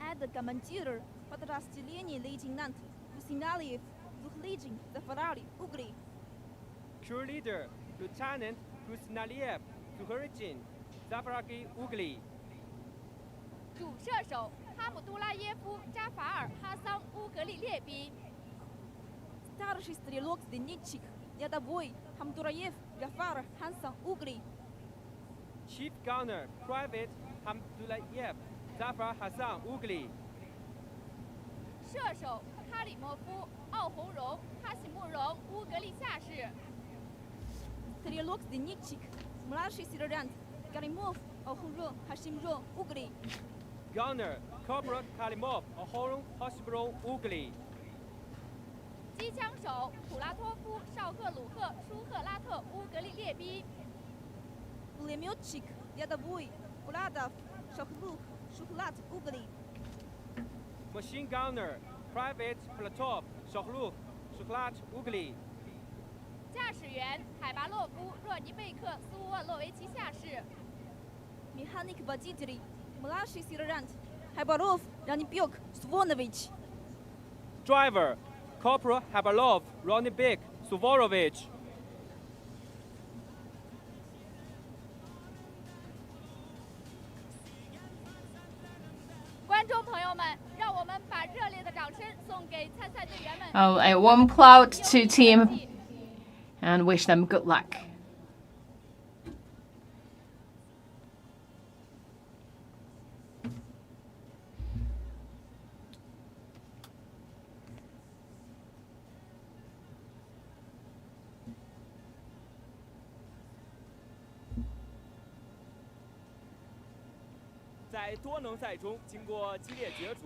Add the commander подразделение лейтенант Усиналиев, двухлетний Зафарали, Угли. Crew leader Lieutenant Usnaliev, Zuhurjin, Zafaragi, Ugli. 主射手哈姆杜拉耶夫扎法尔哈桑乌格里列兵。 Старший стрелок-зенитчик рядовой Хамдураев Гафар Хасан Угли. Chief gunner Private Hamdulayev, Zafar Hassan, Ugli. 射手卡里莫夫奥洪荣哈喜慕容乌格里下士。 Стрелок-зенитчик младший сержант Каримов Охурон Хашимрон Угли. Gunner Corporal Kalimov, Ahoron Hospital, Ugli. 机枪手普拉托夫绍赫鲁赫舒赫拉特乌格里列兵。 Пулеметчик рядовой Пуладов Шахлух Шухлат Угли. Machine gunner Private Platov, Shohluk, Shuklat, Ugli. 驾驶员海巴洛夫若尼贝克苏沃洛维奇下士。 Механик-водитель младший сержант Хайбаров Ранибек Свонович. Driver Corporal Habalov, Ronibek, Suvorovich. 观众朋友们，让我们把热烈的掌声送给参赛队员们。 Oh, a warm applaud to team and wish them good luck.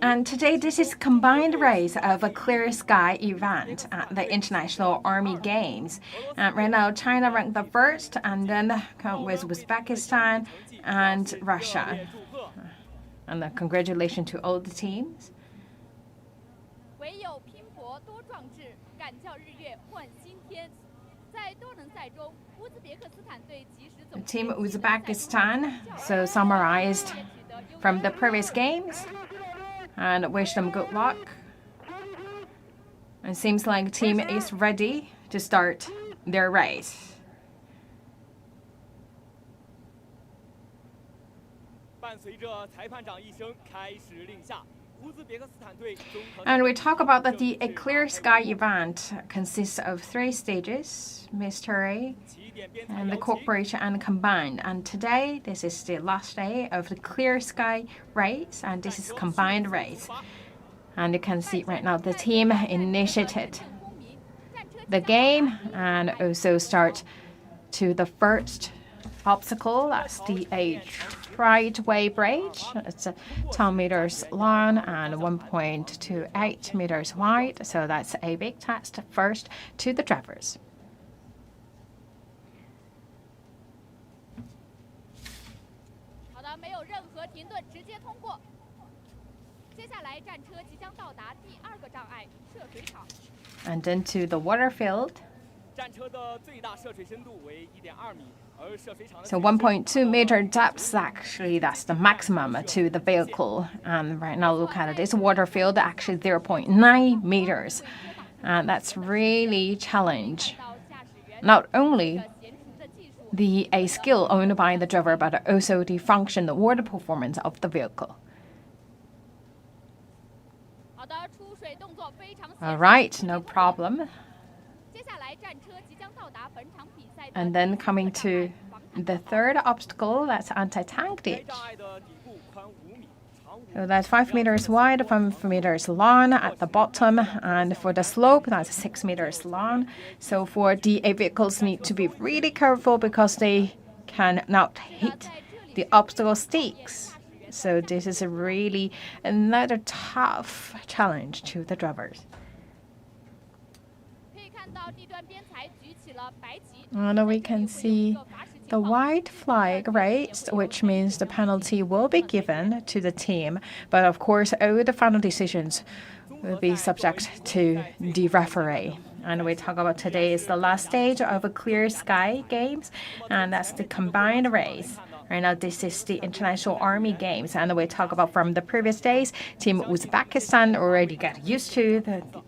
And today, this is combined race of a clear sky event at the International Army Games. Right now, China ranked the first, and then come with Uzbekistan and Russia. And congratulations to all the teams. 唯有拼搏多壮志，敢叫日月换新天。在多人赛中，乌兹别克斯坦队及时总 Team Uzbekistan, so summarized from the previous games, and wish them good luck. It seems like team is ready to start their race. And we talk about that a clear sky event consists of 3 stages: mystery, and the cooperation and combined. And today, this is the last day of the clear sky race, and this is combined race. And you can see right now the team initiated the game and also start to the first obstacle. That's the right-way bridge. It's 10 meters long and 1.28 meters wide. So that's a big test first to the drivers. 好的，没有任何停顿，直接通过。接下来战车即将到达第2个障碍——涉水场。 And then to the water field. 战车的最大涉水深度为1.2米。 So 1.2 meter depth, actually, that's the maximum to the vehicle. And right now, look at it. This water field, actually 0.9 meters. And that's really challenge. Not only a skill owned by the driver, but also the function, the water performance of the vehicle. All right, no problem. And then coming to the third obstacle, that's anti-tank ditch. So that's 5 meters wide, 5 meters long at the bottom, and for the slope, that's 6 meters long. So for DA vehicles need to be really careful because they cannot hit the obstacle sticks. So this is really another tough challenge to the drivers. And we can see the white flag raised, which means the penalty will be given to the team. But of course, all the final decisions will be subject to the referee. And we talk about today is the last stage of a clear sky games, and that's the combined race. Right now, this is the International Army Games, and we talk about from the previous days. Team Uzbekistan already got used to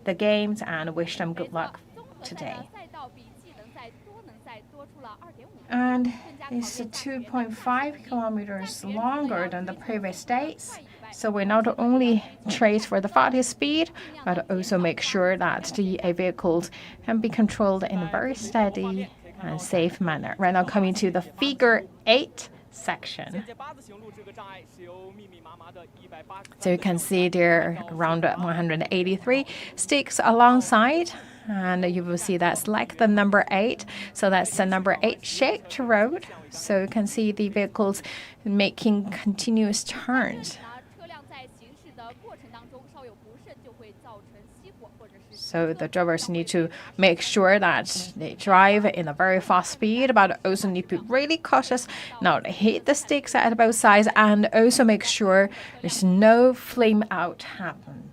the games and wish them good luck today. And it's 2.5 kilometers longer than the previous days. So we not only trace for the fastest speed, but also make sure that the vehicles can be controlled in a very steady and safe manner. Right now, coming to the figure 8 section. So you can see there are around 183 sticks alongside, and you will see that's like the number 8. So that's the number 8 shaped road. So you can see the vehicles making continuous turns. So the drivers need to make sure that they drive in a very fast speed, but also need to be really cautious not to hit the sticks at both sides, and also make sure there's no flame out happen.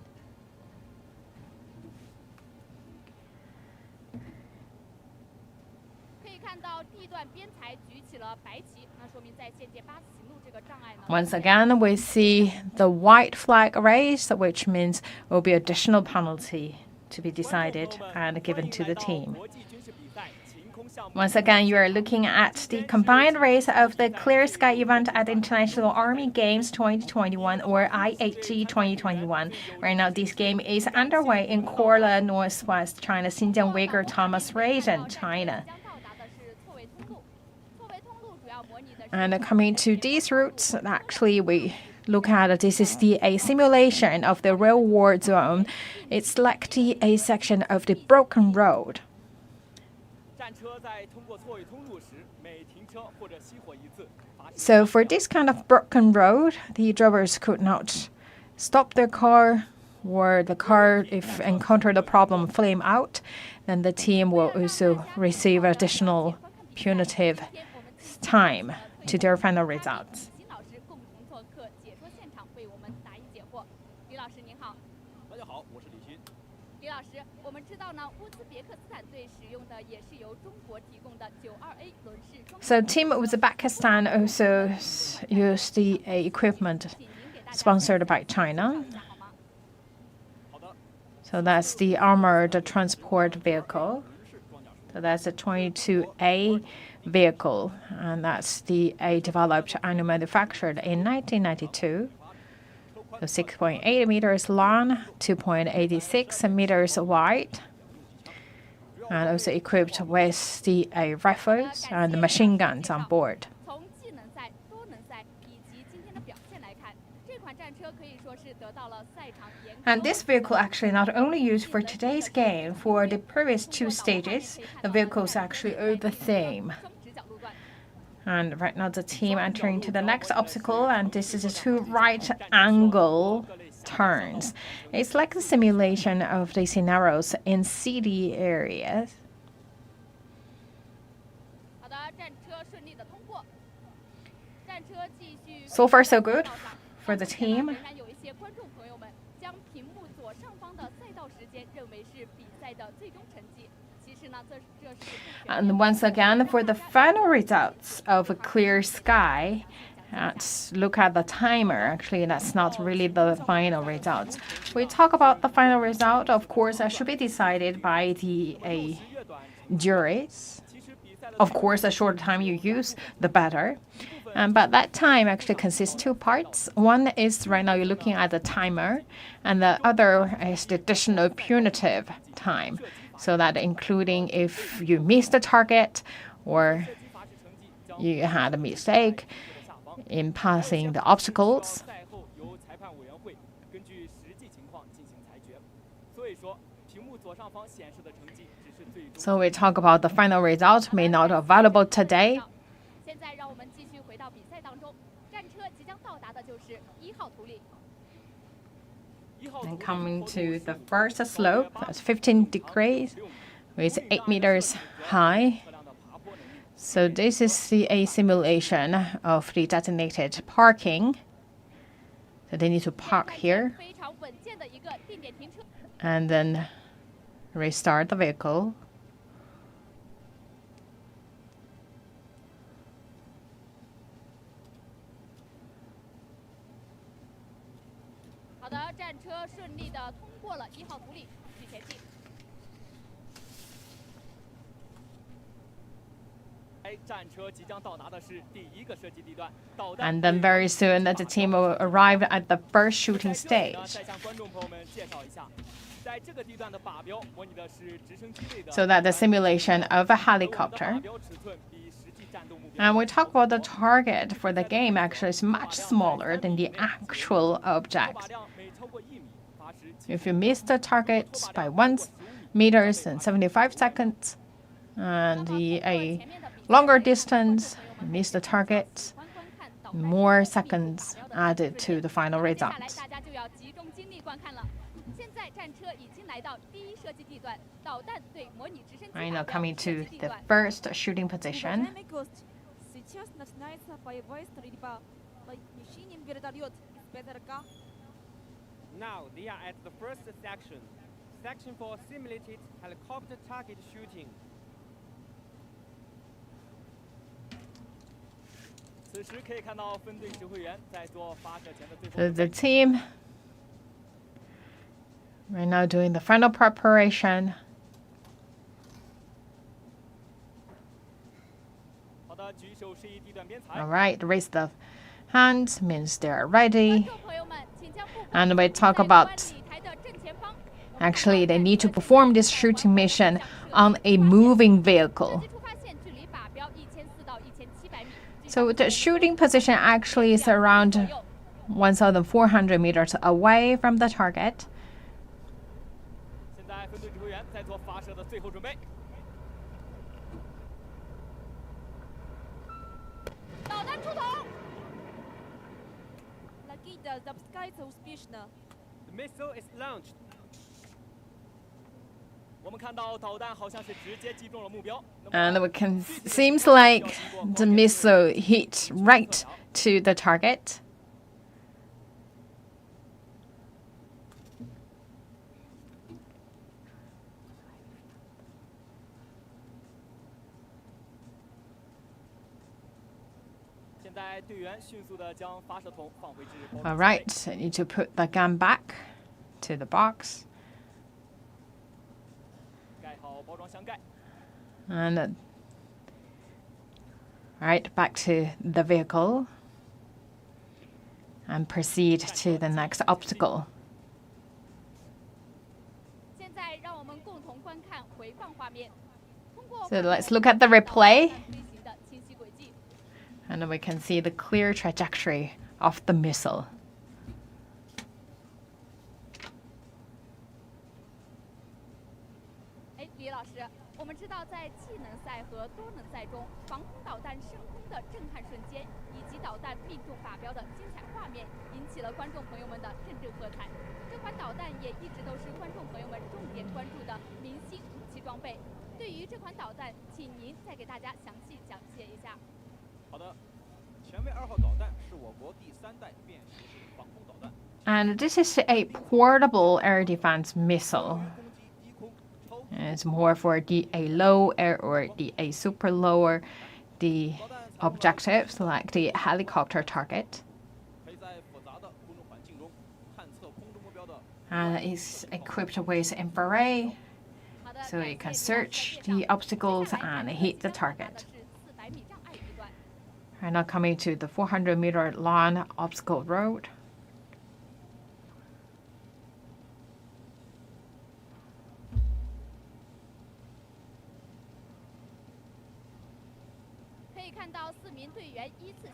Once again, we see the white flag raised, which means there will be additional penalty to be decided and given to the team. Once again, you are looking at the combined race of the Clear Sky event at the International Army Games 2021, or IAG-2021. Right now, this game is underway in Korla, northwest China, Xinjiang, Uygur Autonomous Region, China. And coming to these routes, actually, we look at this is a simulation of the real war zone. It's like a section of the broken road. So for this kind of broken road, the drivers could not stop their car, or the car, if encountered a problem, flame out, then the team will also receive additional punitive time to their final results. So Team Uzbekistan also used the equipment sponsored by China. So that's the armored transport vehicle. So that's a 22A vehicle, and that's the developed and manufactured in 1992. So 6.8 meters long, 2.86 meters wide, and also equipped with the rifles and machine guns on board. And this vehicle actually not only used for today's game, for the previous 2 stages, the vehicles actually are the same. And right now the team entering to the next obstacle, and this is a 2 right angle turns. It's like the simulation of the scenarios in city areas. So far so good for the team. And once again, for the final results of a Clear Sky, let's look at the timer. Actually, that's not really the final results. We talk about the final result, of course, that should be decided by the juries. Of course, the shorter time you use, the better. But that time actually consists 2 parts. One is right now you're looking at the timer, and the other is the additional punitive time. So that including if you miss the target or you had a mistake in passing the obstacles. So we talk about the final result may not available today. And coming to the first slope, that's 15 degrees, with 8 meters high. So this is a simulation of the designated parking. So they need to park here and then restart the vehicle. And then very soon the team will arrive at the first shooting stage. So that the simulation of a helicopter. And we talk about the target for the game actually is much smaller than the actual object. If you miss the target by 1 meters and 75 seconds, and a longer distance, you miss the target, more seconds added to the final result. Right now coming to the first shooting position. Now they are at the first section for simulated helicopter target shooting. So the team right now doing the final preparation. All right, raise the hands means they're ready. And we talk about actually they need to perform this shooting mission on a moving vehicle. So the shooting position actually is around 1,400 meters away from the target. The missile is launched. And we can seems like the missile hit right to the target. All right, I need to put the gun back to the box. And all right, back to the vehicle and proceed to the next obstacle. So let's look at the replay. And then we can see the clear trajectory of the missile. And this is a portable air defense missile. It's more for a low air or a super lower the objectives like the helicopter target. And it's equipped with infrared, so you can search the obstacles and hit the target. And now coming to the 400-meter long obstacle road.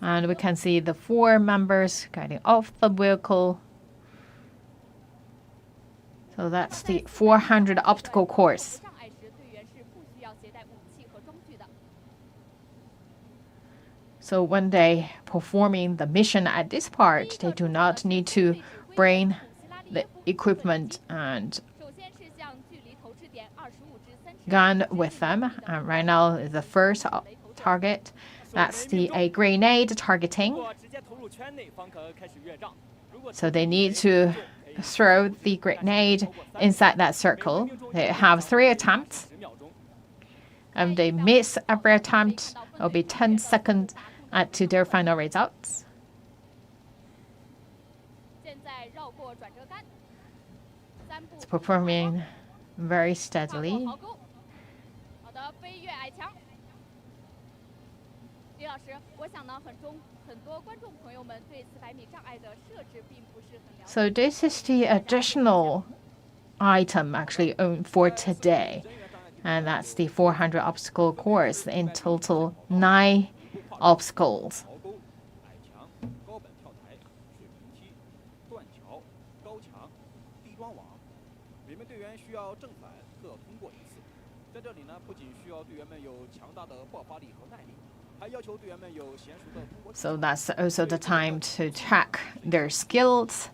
And we can see the 4 members getting off the vehicle. So that's the 400 obstacle course. So when they performing the mission at this part, they do not need to bring the equipment and gun with them. And right now, the first target, that's a grenade targeting. So they need to throw the grenade inside that circle. They have 3 attempts. If they miss every attempt, it'll be 10 seconds to their final results. It's performing very steadily. 老师，我想呢，很多观众朋友们对400米障碍的设置并不是很了解。 So this is the additional item actually for today. And that's the 400 obstacle course. In total, 9 obstacles. 壕沟、矮墙、高板跳台、水平梯、断桥、高墙、地桩网。每名队员需要正反各通过一次。在这里呢，不仅需要队员们有强大的爆发力和耐力，还要求队员们有娴熟的通过。So that's also the time to check their skills,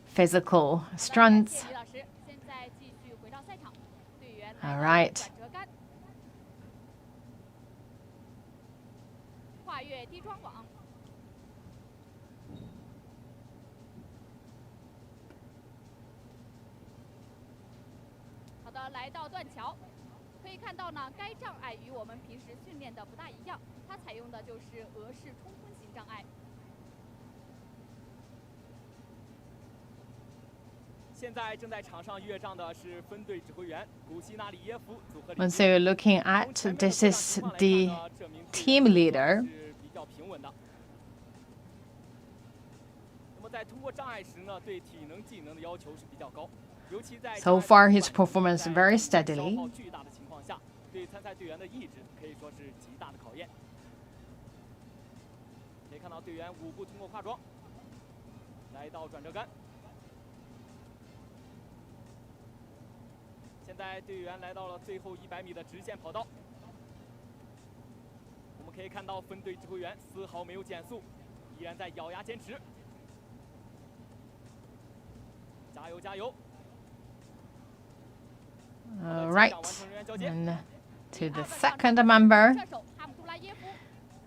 physical strengths. 谢李老师，现在继续回到赛场，队员 All 来 right. 到转折杆，跨越地桩网。 好的，来到断桥，可以看到呢，该障碍与我们平时训练的不大一样，它采用的就是俄式冲锋型障碍。现在正在场上越障的是分队指挥员古希纳里耶夫组合领 And 军。 so you're looking at, this is the team leader. 是比较平稳的。那么在通过障碍时呢，对体能技能的要求是比较高，尤其在 So far, his performance very steadily. 消耗巨大的情况下，对参赛队员的意志可以说是极大的考验。可以看到队员5步通过跨桩，来到转折杆。 现在队员来到了最后100米的直线跑道，我们可以看到分队指挥员丝毫没有减速，依然在咬牙坚持。加油加油！ All right. And to the second member, 射手哈姆杜拉耶夫，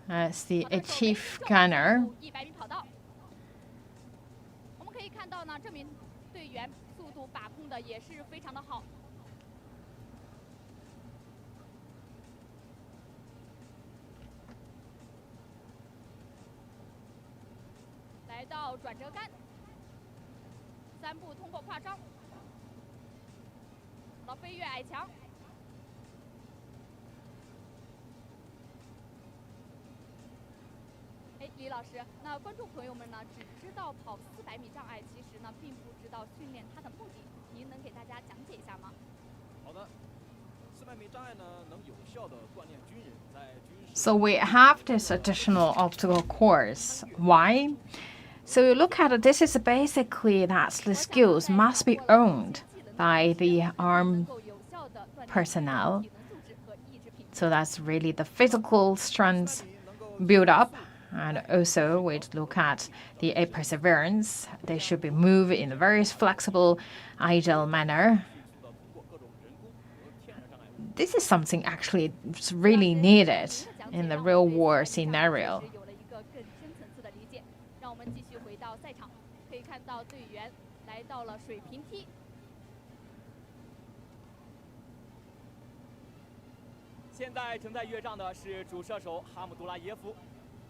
that's the 好的， chief gunner. 100米跑道。我们可以看到呢，这名队员速度把控的也是非常的好。 来到转折杆，3步通过跨桩，到飞跃矮墙。哎，李老师，那观众朋友们呢，只知道跑400米障碍，其实呢，并不知道训练它的目的。您能给大家讲解一下吗？好的，400米障碍呢，能有效的锻炼军人在军事。 So we have this additional obstacle course. Why? So you look at it, this is basically that the skills must be owned by the armed 能够有效地锻炼 personnel. 体能素质和意志品质。 So that's really the physical strength build up. And also we look at the perseverance. They should be moved in a very flexible, agile manner. This is something actually really needed in the real war scenario. 有了一个更深层次的理解。让我们继续回到赛场，可以看到队员来到了水平梯。现在正在越障的是主射手哈姆杜拉耶夫。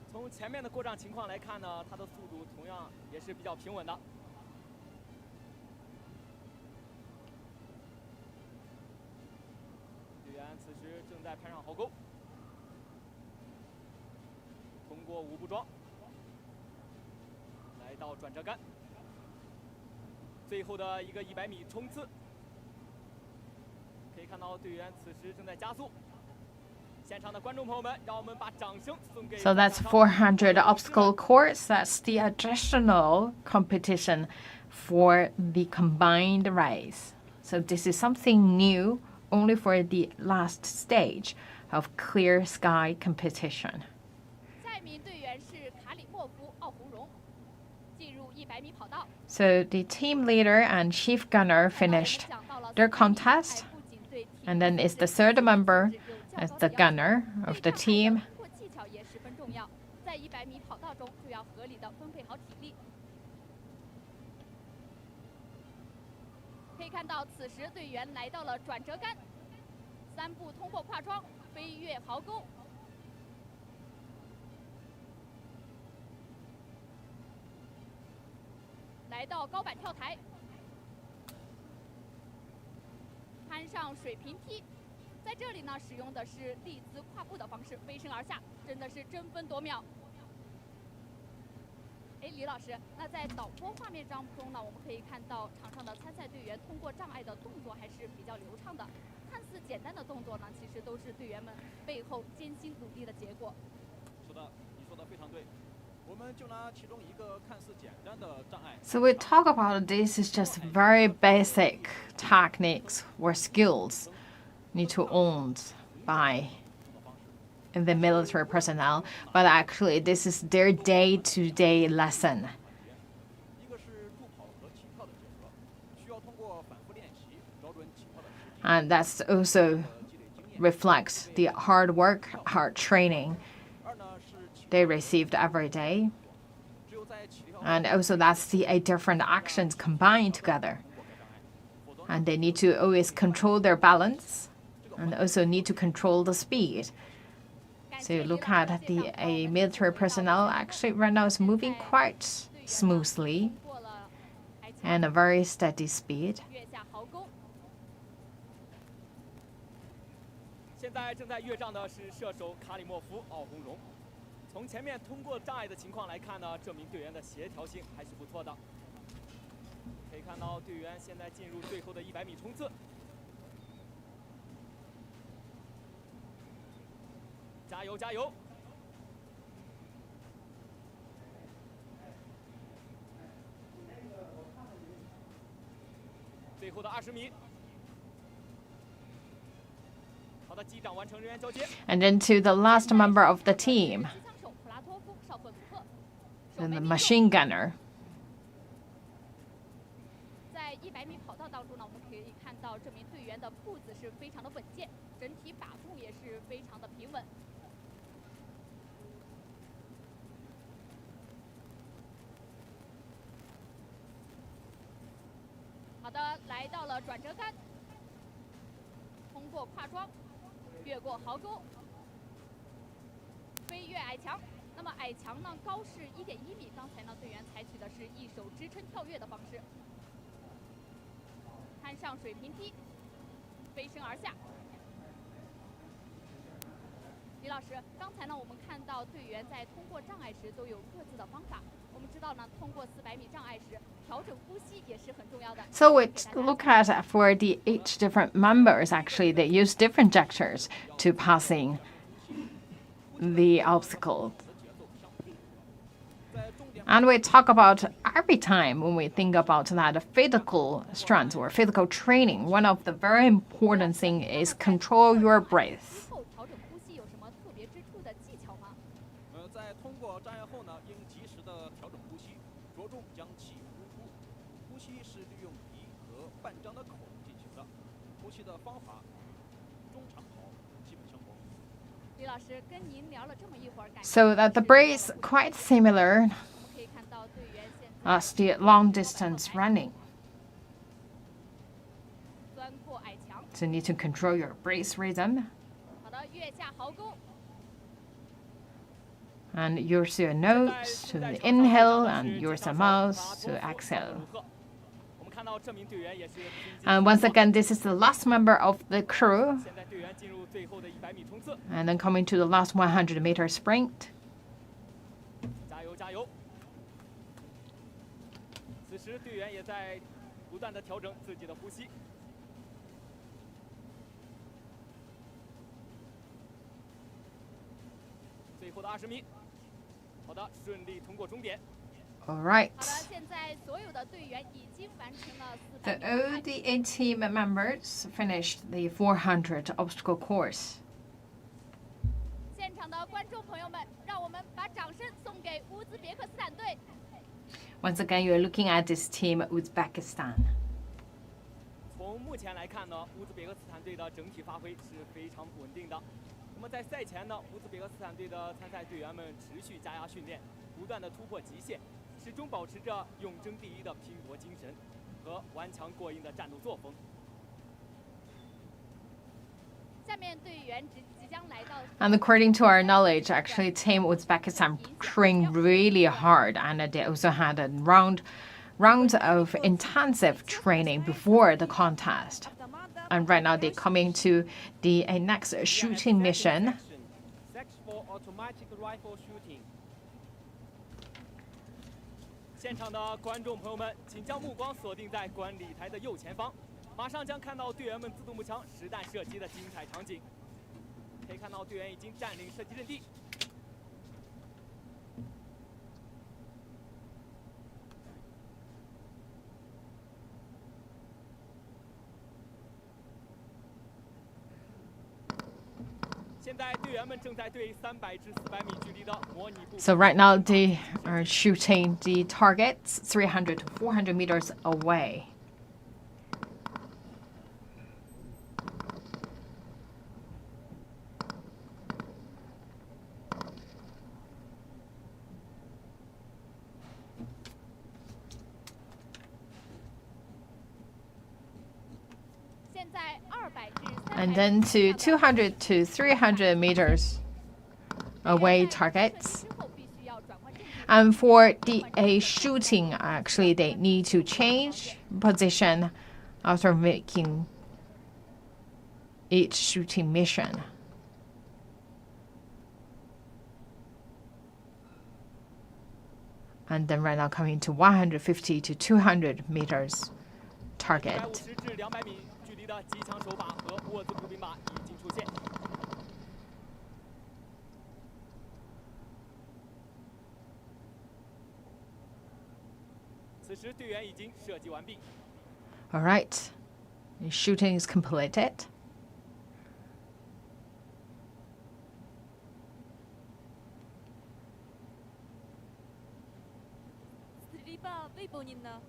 从前面的过障情况来看呢，他的速度同样也是比较平稳的。队员此时正在攀上壕沟，通过5步桩，来到转折杆，最后的一个100米冲刺。可以看到队员此时正在加速。 现场的观众朋友们，让我们把掌声送给。 So that's 400 obstacle course. That's the additional competition for the combined race. So this is something new only for the last stage of clear sky competition. 下一名队员是卡里莫夫·奥胡荣，进入100米跑道。 So the team leader and chief gunner finished their contest. And then it's the third member as the gunner of the team. 技巧也十分重要，在100米跑道中就要合理的分配好体力。可以看到，此时队员来到了转折杆，3步通过跨桩，飞跃壕沟。来到高板跳台，攀上水平梯。在这里呢，使用的是立姿跨步的方式飞身而下，真的是争分夺秒。李老师，那在导播画面当中呢，我们可以看到场上的参赛队员通过障碍的动作还是比较流畅的。看似简单的动作呢，其实都是队员们背后艰辛努力的结果。是的，你说的非常对。我们就拿其中一个看似简单的障碍。So we talk about this is just very basic techniques or skills need to own by the military personnel, but actually this is their day-to-day lesson. 一个是助跑和起跳的结合，需要通过反复练习找准起跳的时机。 And that's also reflects the hard work, hard training 二呢是起 they received every day. 只有在起跳 And also that's the different actions combined together. And they need to always control their balance and also need to control the speed. So you look at the military personnel actually right now is moving quite smoothly 通过了矮墙 and a very steady speed. 跃下壕沟。现在正在跃障的是射手卡里莫夫·奥洪荣。从前面通过障碍的情况来看呢，这名队员的协调性还是不错的。可以看到队员现在进入最后的100米冲刺。加油加油！最后的20米。好的，机长完成人员交接。 And then to the last member of the team, 机枪手普拉托夫绍赫祖克，手 the 没命中 machine gunner. 在100米跑道当中呢，我们可以看到这名队员的步子是非常的稳健，整体把控也是非常的平稳。好的，来到了转折杆，通过跨桩，越过壕沟，飞越矮墙。那么矮墙呢，高是1.1米。刚才呢，队员采取的是一手支撑跳跃的方式，攀上水平梯，飞身而下。李老师，刚才呢，我们看到队员在通过障碍时都有各自的方法。我们知道呢，通过400米障碍时，调整呼吸也是很重要的。 So we look at for the each different members, actually, they use different gestures to passing the obstacle. And we talk about every time when we think about that physical strength or physical training, one of the very important thing is control your breath. 之后调整呼吸有什么特别之处的技巧吗？在通过障碍后呢，应及时的调整呼吸，着重将气呼出。呼吸是利用鼻和半张的口进行的，呼吸的方法中长跑基本相同。李老师跟您聊了这么一会儿，感觉 So that the breath is quite similar 我们可以看到队员现在 as the long distance running. 钻过矮墙， So you need to control your breath rhythm 好的，跃下壕沟， and use your nose to inhale and use the mouth to exhale. 我们看到这名队员也是。 And once again, this is the last member of the crew. 现在队员进入最后的100米冲刺， And then coming to the last 100-meter sprint. 加油加油！此时队员也在不断的调整自己的呼吸。最后的20米，好的，顺利通过终点。 All right. 好的，现在所有的队员已经完成了 The 400米。 ODA team members finished the 400 obstacle course. 现场的观众朋友们，让我们把掌声送给乌兹别克斯坦队。 Once again, you're looking at this team, Uzbekistan. 从目前来看呢，乌兹别克斯坦队的整体发挥是非常稳定的。那么在赛前呢，乌兹别克斯坦队的参赛队员们持续加压训练，不断的突破极限，始终保持着勇争第一的拼搏精神和顽强过硬的战斗作风。下面队员即将来到。 And according to our knowledge, actually, Team Uzbekistan trained really hard, and they also had a round of intensive training before the contest. 的 And right now they're coming to the next shooting mission. Section for automatic rifle shooting. 现场的观众朋友们，请将目光锁定在观礼台的右前方，马上将看到队员们自动步枪实弹射击的精彩场景。可以看到队员已经占领射击阵地。 So right now they are shooting the targets 300 to 400 meters away. And then to 200 to 300 meters away targets. And for the shooting, actually, they need to change position after making each shooting mission. And then right now coming to 150 to 200 meters target. 的机枪手把和握子步兵把已经出现。此时队员已经射击完毕。All right, the shooting is completed. 스트리바 웨이본이나.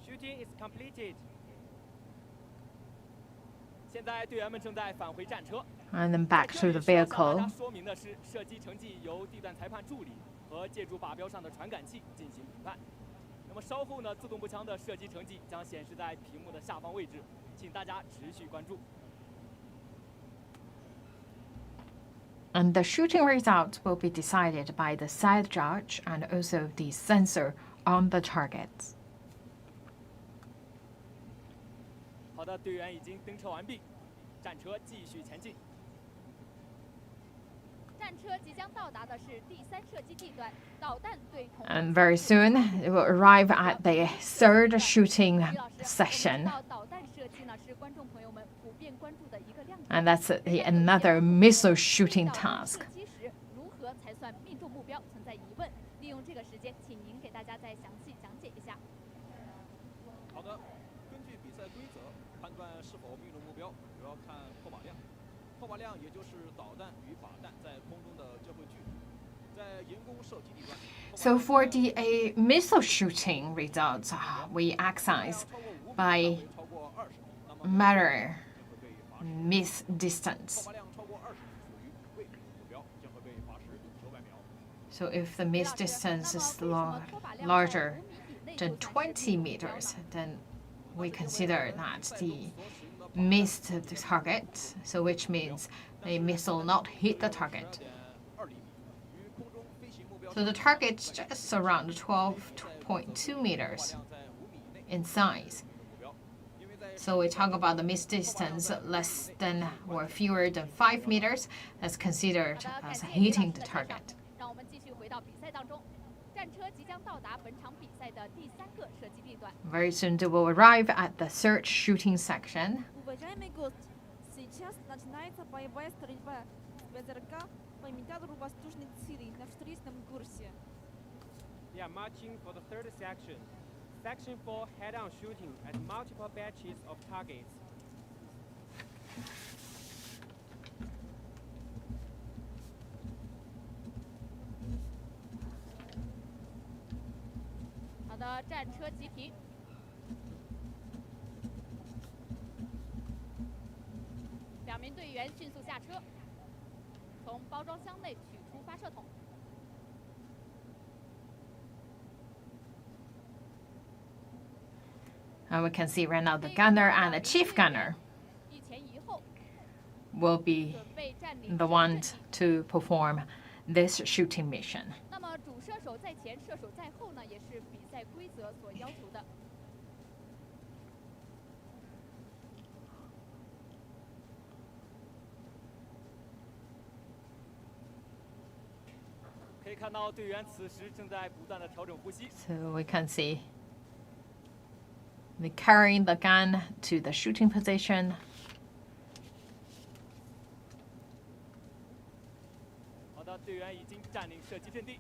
Shooting is completed. 现在队员们正在返回战车。 And then back to the vehicle. 说明的是，射击成绩由地段裁判助理和借助靶标上的传感器进行评判。那么稍后呢，自动步枪的射击成绩将显示在屏幕的下方位置，请大家持续关注。 And the shooting result will be decided by the side judge and also the sensor on the targets. 好的，队员已经登车完毕，战车继续前进。战车即将到达的是第三射击地段，导弹对同。And very soon it will arrive at the third shooting section. 导弹射击呢是观众朋友们普遍关注的一个亮点。 And that's another missile shooting task. 射击时如何才算命中目标存在疑问？利用这个时间，请您给大家再详细讲解一下。好的，根据比赛规则。 判断是否命中目标，主要看破靶量。破靶量也就是导弹与靶弹在空中的交汇距离。在人工射击地段。So for the missile shooting results, we access by matter miss distance. So if the miss distance is larger than 20 meters, then we consider that the missed the target, so which means the missile not hit the target. So the target's just around 12.2 meters in size. So we talk about the missed distance less than or fewer than 5 meters, that's considered as hitting the target. 让我们继续回到比赛当中。 战车即将到达本场比赛的第三个射击地段。 Very soon they will arrive at the third shooting section. Уважаемый гость, сейчас начинается боевая стрельба с ВЗРК по имитатору воздушной цели на встречном курсе. We are marching for the third section. Section for head-on shooting at multiple batches of targets. 好的，战车急停。2名队员迅速下车，从包装箱内取出发射筒。 And we can see right now the gunner and the chief gunner will be the ones to perform this shooting mission. 那么主射手在前，射手在后呢，也是比赛规则所要求的。可以看到队员此时正在不断的调整呼吸。 So we can see they carrying the gun to the shooting position. 好的，队员已经占领射击阵地。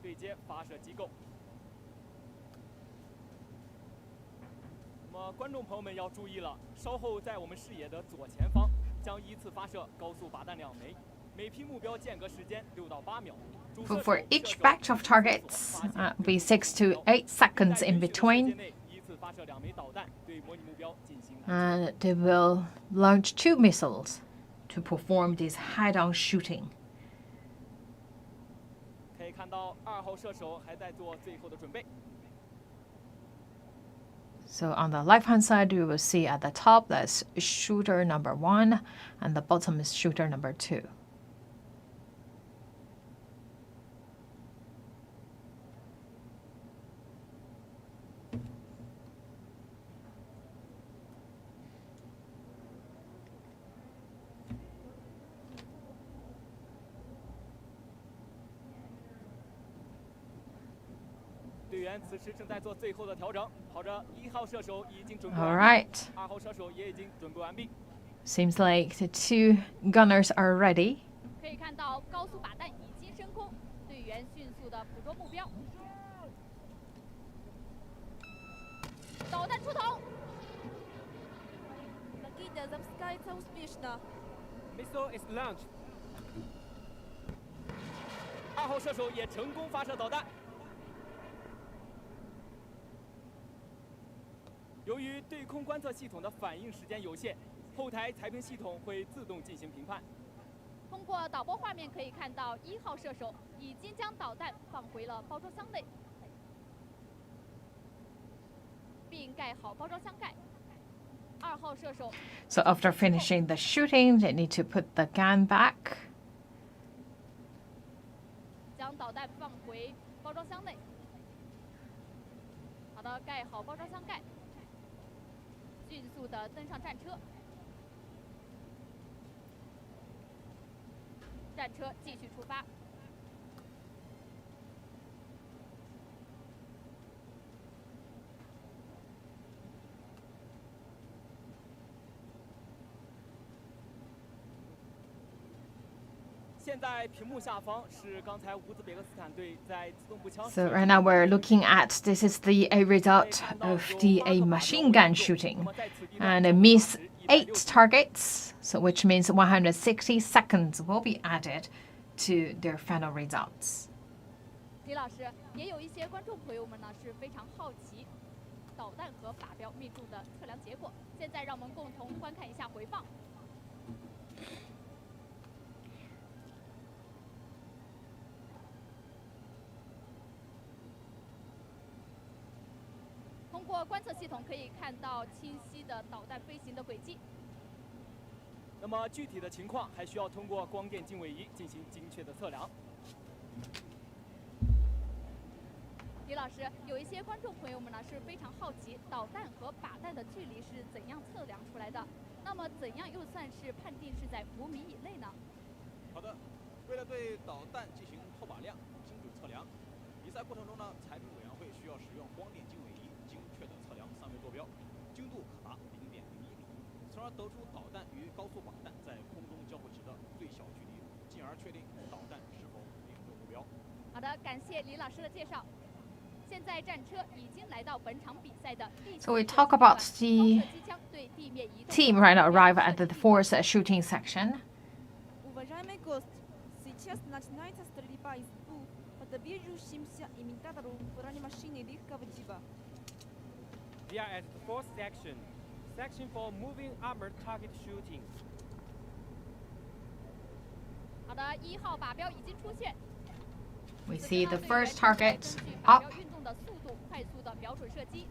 对接发射机构。那么，观众朋友们要注意了，稍后在我们视野的左前方将依次发射高速靶弹2枚，每批目标间隔时间6到8秒。 For each batch of targets, be 6 to 8 seconds in between. And they will launch 2 missiles to perform this head-on shooting. 可以看到2号射手还在做最后的准备。 So on the left-hand side, you will see at the top that's shooter number 1, and the bottom is shooter number 2. All right. Seems like the 2 gunners are ready. 可以看到高速靶弹已经升空，队员迅速的捕捉目标。导弹出头。 Nakida запускается успешно. Missile is launched. 2号射手也成功发射导弹。 由于对空观测系统的反应时间有限，后台裁评系统会自动进行评判。通过导播画面可以看到，1号射手已经将导弹放回了包装箱内，并盖好包装箱盖。2号射手。So after finishing the shooting, they need to put the gun back. 将导弹放回包装箱内。好的，盖好包装箱盖。 迅速地登上战车，战车继续出发。现在屏幕下方是刚才乌兹别克斯坦队在自动步枪。 So right now we're looking at this is the result of the machine gun shooting, and it means 8 targets, so which means 160 seconds will be added to their final results. 李老师，也有一些观众朋友们呢是非常好奇导弹和靶标命中的测量结果。现在让我们共同观看一下回放。 通过观测系统可以看到清晰的导弹飞行的轨迹。那么具体的情况还需要通过光电经纬仪进行精确的测量。李老师，有一些观众朋友们呢是非常好奇导弹和靶弹的距离是怎样测量出来的？那么怎样又算是判定是在5米以内呢？好的，为了对导弹进行透靶量精准测量，比赛过程中呢，裁评委员会需要使用光电经纬仪精确的测量3枚坐标，精度可达0.01米，从而得出导弹与高速靶弹在空中交会时的最小距离，进而确定导弹是否命中目标。好的，感谢李老师的介绍。现在战车已经来到本场比赛的第7 So we talk about the team right now arrive at the fourth shooting section. Уважаемый гость, сейчас начинается стрельба из двух по движущимся имитатору бронемашины легкого типа. We are at the 4th section. Section for moving armored target shooting. 好的，1号靶标已经出现。 We see the first target up. 运动的速度，快速的瞄准射击。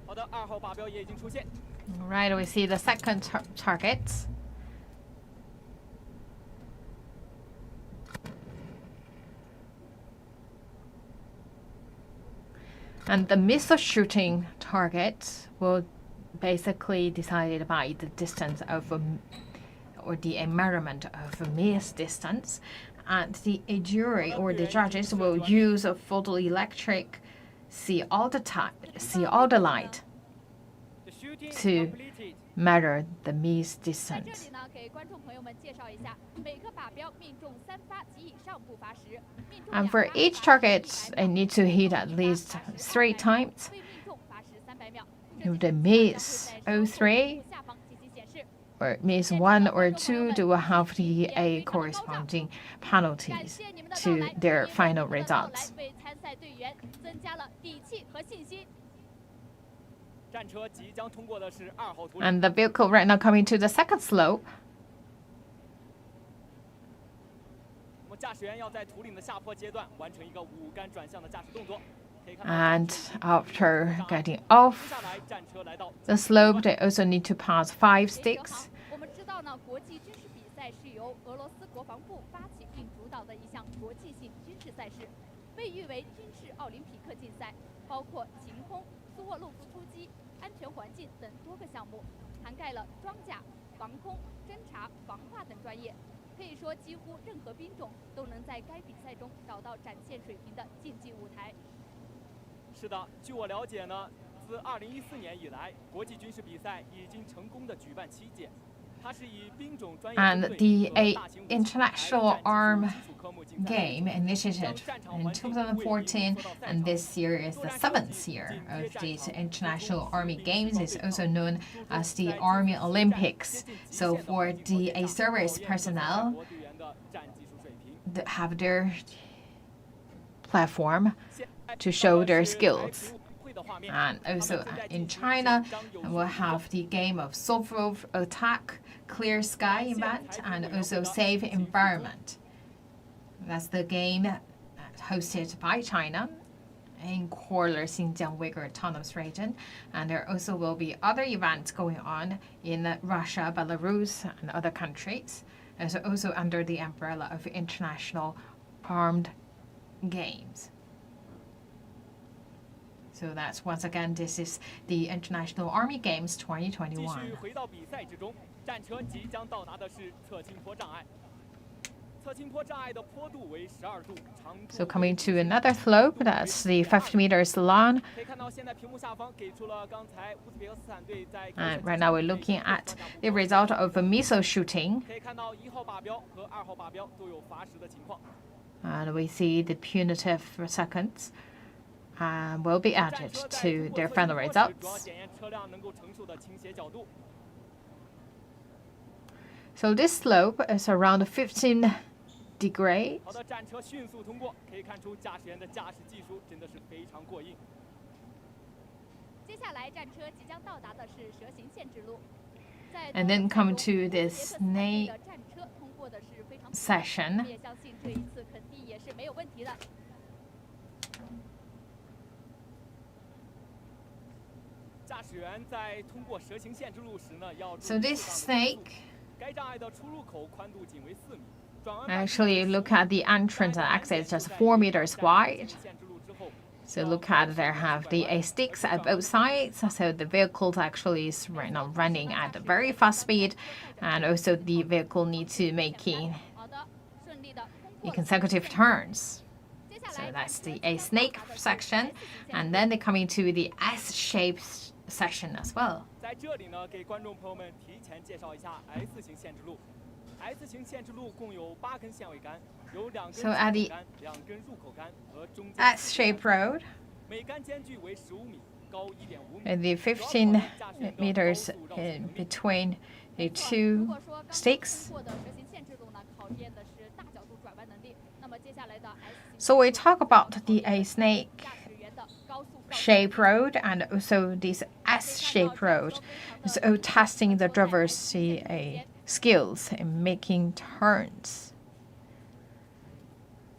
好的，2号靶标也已经出现。 Right, we see the second target. And the missile shooting target will basically decided by the distance of or the measurement of a miss distance, and the jury or the judges will use a photoelectric see all the light to measure the miss 在这 distance. 里呢，给观众朋友们介绍一下，每个靶标命中3发及以上不罚时，命中 And 2 for 发 each 罚 target, 100 it 秒 needs to hit at 1 least 发罚时 3 300 秒 times. 未命中罚时300秒。 If 这 they 些 miss 将会在稍后 03 下方进行显示。 or miss 1 or 2, they will have the corresponding 感 penalties 谢你们的到 to 来， their 因为 final 你们的到来 results. 为参赛队员增加了底气和信心。 战车即将通过的是2号图。 And the vehicle right now coming to the second slope. 那么驾驶员要在图岭的下坡阶段完成一个5杆转向的驾驶动作。可以看到 And 战车 after getting 接 off 下来战车来到 the slope, they also need to pass 5 随着 sticks. 行，我们知道呢，国际军事比赛是由俄罗斯国防部发起并主导的一项国际性军事赛事，被誉为军事奥林匹克竞赛，包括晴空、苏沃洛夫突击、安全环境等多个项目，涵盖了装甲、防空、侦察、防化等专业。可以说，几乎任何兵种都能在该比赛中找到展现水平的竞技舞台。 是的，据我了解呢，自2014年以来，国际军事比赛已经成功的举办7届。它是以兵种专业 And 军队 the 和大型武器 International 战技术 Arm 基础科目竞赛 game initiated in 2014, and this year is the 7th year of these International Army Games. It's also known as the Army Olympics. So for the service personnel 国队员的战技术水平。 that have their platform to show their skills. And also in China, we'll have the game of soft attack, clear sky event, and also safe environment. That's the game hosted by China in Korla, Xinjiang, Uygur Autonomous Region. And there also will be other events going on in Russia, Belarus, and other countries. And so also under the umbrella of International Armed Games. So that's once again, this is the International Army Games 继 2021. 续回到比赛之中，战车即将到达的是侧倾坡障碍。侧倾坡障碍的坡度为12度，长度 So coming to another slope, that's the 50 meters long. 可以看到，现在屏幕下方给出了刚才乌兹别克斯坦队在 And right now we're looking at the result of a missile shooting. 可以看到1号靶标和2号靶标都有罚时的情况。 And we see the punitive seconds will be 战 added 车在 to 通过 their 侧 final 倾坡时主要 results. 检验车辆能够承受的倾斜角度。 So this slope is around 15 degrees. 好的，战车迅速通过，可以看出驾驶员的驾驶技术真的是非常过硬。接下来，战车即将到达的是蛇形限制路。在 And then come to this 乌兹别克斯坦队 snake 的战车通过的是非常顺利 session. 我们也相信这一次肯定也是没有问题的。 驾驶员在通过蛇形限制路时呢，要注 So 意 this 适当的减速 snake 该障碍的出入口宽度仅为4米。转弯 Actually, look at the entrance and exit, it's just 4 meters wide. 限制路之后 So look at there have the sticks at both sides. So the vehicle actually is right now running at a very fast speed, and also the vehicle needs to making 好的，顺利的通过 the 了。 consecutive turns. 接下 So 来， that's 战 the 车 A 即将 snake 到达的是 section, S 型限 and 制 then they coming to the S-shaped section as well. 在这里呢，给观众朋友们提前介绍一下 S 型限制路。S 型限制路共有8根限位杆，有2根 So at 出 the 口杆、2根入口杆和中间 S-shaped road, 每杆间距为15米，高1.5米。 and the 15 meters in between the 如 two 果说刚刚 sticks. 通过的蛇形限制路呢，考验的是大角度转弯能力。那么接下来的 S 型 So we talk about the A snake 驾驶员的高速绕 shape road and also this S-shaped road. So testing the driver's skills in making turns.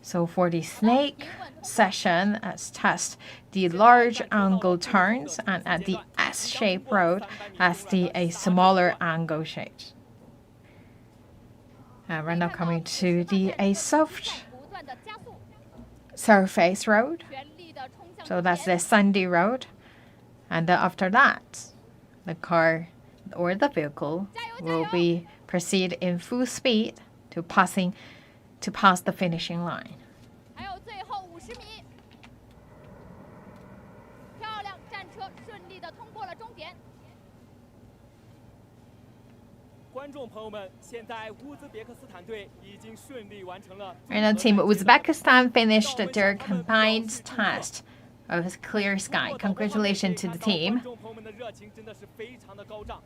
So for the snake session, let's test the large angle turns, and at the S-shaped road as a smaller angle shape. And we're now coming to a soft 不断的加速， surface road. 全力的冲向 So 终 that's 点 the sandy road. And then after that, the car or the vehicle will be proceed in full speed to pass the finishing line. 还有最后50米，漂亮，战车顺利的通过了终点。 观众朋友们，现在乌兹别克斯坦队已经顺利完成了。 And the team Uzbekistan finished their combined test of clear sky. Congratulations to the team. 观众朋友们的热情真的是非常的高涨。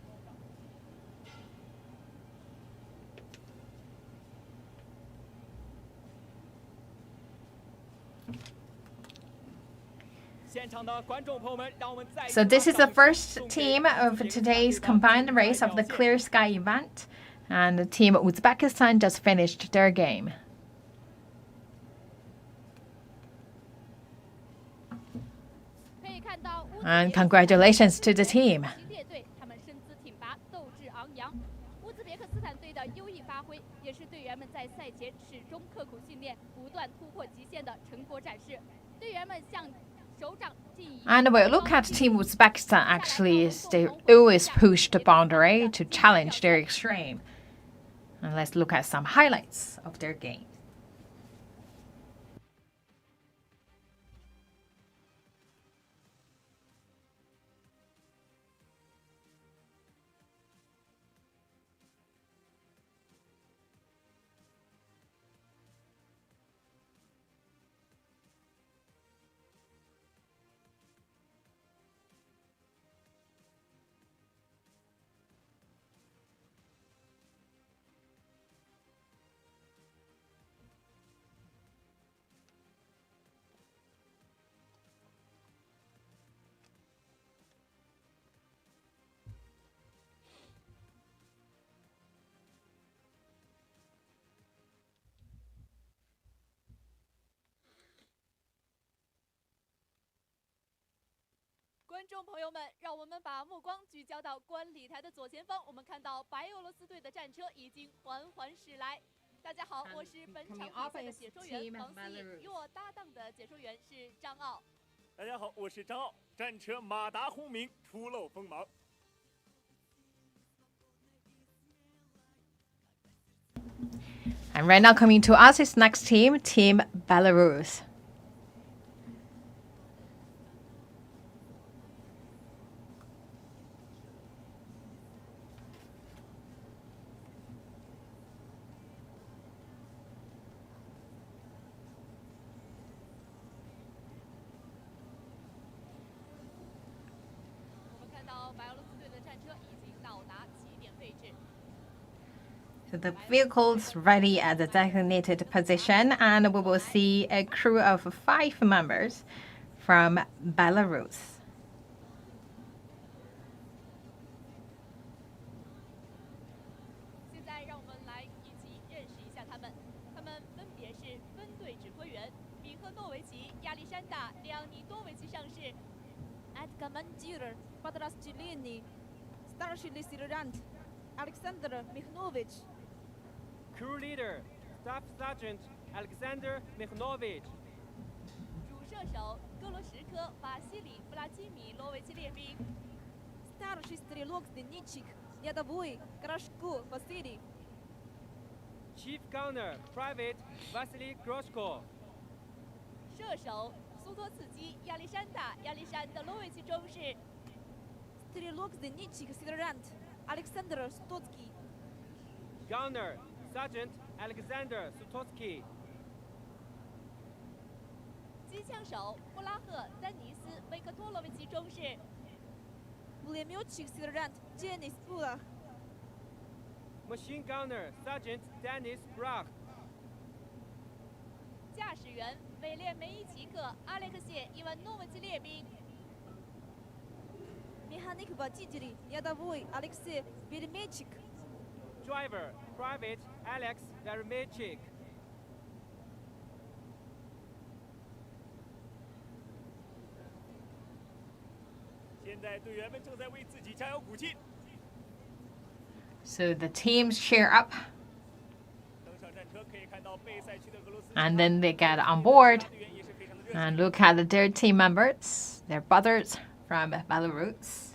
现场的观众朋友们，让我们再 So this is the first team of today's combined race of the clear sky event. And the team Uzbekistan just finished their game. 可以看到乌兹别克 And congratulations to the team. 行列队，他们身姿挺拔，斗志昂扬。乌兹别克斯坦队的优异发挥，也是队员们在赛前始终刻苦训练、不断突破极限的成果展示。队员们向首长进一步 And we look at Team Uzbekistan actually is they always push the boundary to challenge their extreme. And let's look at some highlights of their game. “观众朋友们，让我们把目光聚焦到观礼台的左前方，我们看到白俄罗斯队的战车已经缓缓驶来。大家好，我是本场比赛的解说员王思颖，与我搭档的解说员是张傲。大家好，我是张傲，战车马达轰鸣，初露锋芒。 And right now coming to us is next team, Team Belarus. So the vehicle's ready at the designated position, and we will see a crew of 5 members from Belarus. 现在让我们来一起认识一下他们，他们分别是分队指挥员米赫诺维奇、亚历山大、列昂尼多维奇上士。Командир подразделений, старший лейтенант Alexander Mikhnovich. Crew leader, Staff Sergeant Alexander Mikhnovich. 主射手哥罗什科瓦西里·布拉基米罗维奇列兵。Старший стрелок-зенитчик рядовой Крашко Василий. Chief Gunner Private Vasily Groshko. 射手苏托茨基亚历山大亚历山德罗维奇中士。Стрелок-зенитчик сержант Александр Стоцкий. Gunner Sergeant Alexander Sutotsky. 机枪手布拉赫丹尼斯维克托罗维奇中士。 Пулеметчик сержант Денис Пулах. Machine Gunner Sergeant Dennis Brach. 驾驶员韦列梅伊奇克阿列克谢伊万诺维奇列兵。 Механик-водитель рядовой Алексей Веремейчик. Driver Private Alex Veremeychik. 现现在队员们正在为自己加油鼓气。 So the teams cheer up, 登上战车可以看到备赛区的俄罗斯。 and then they get on board. And look at their team members, their brothers from Belarus.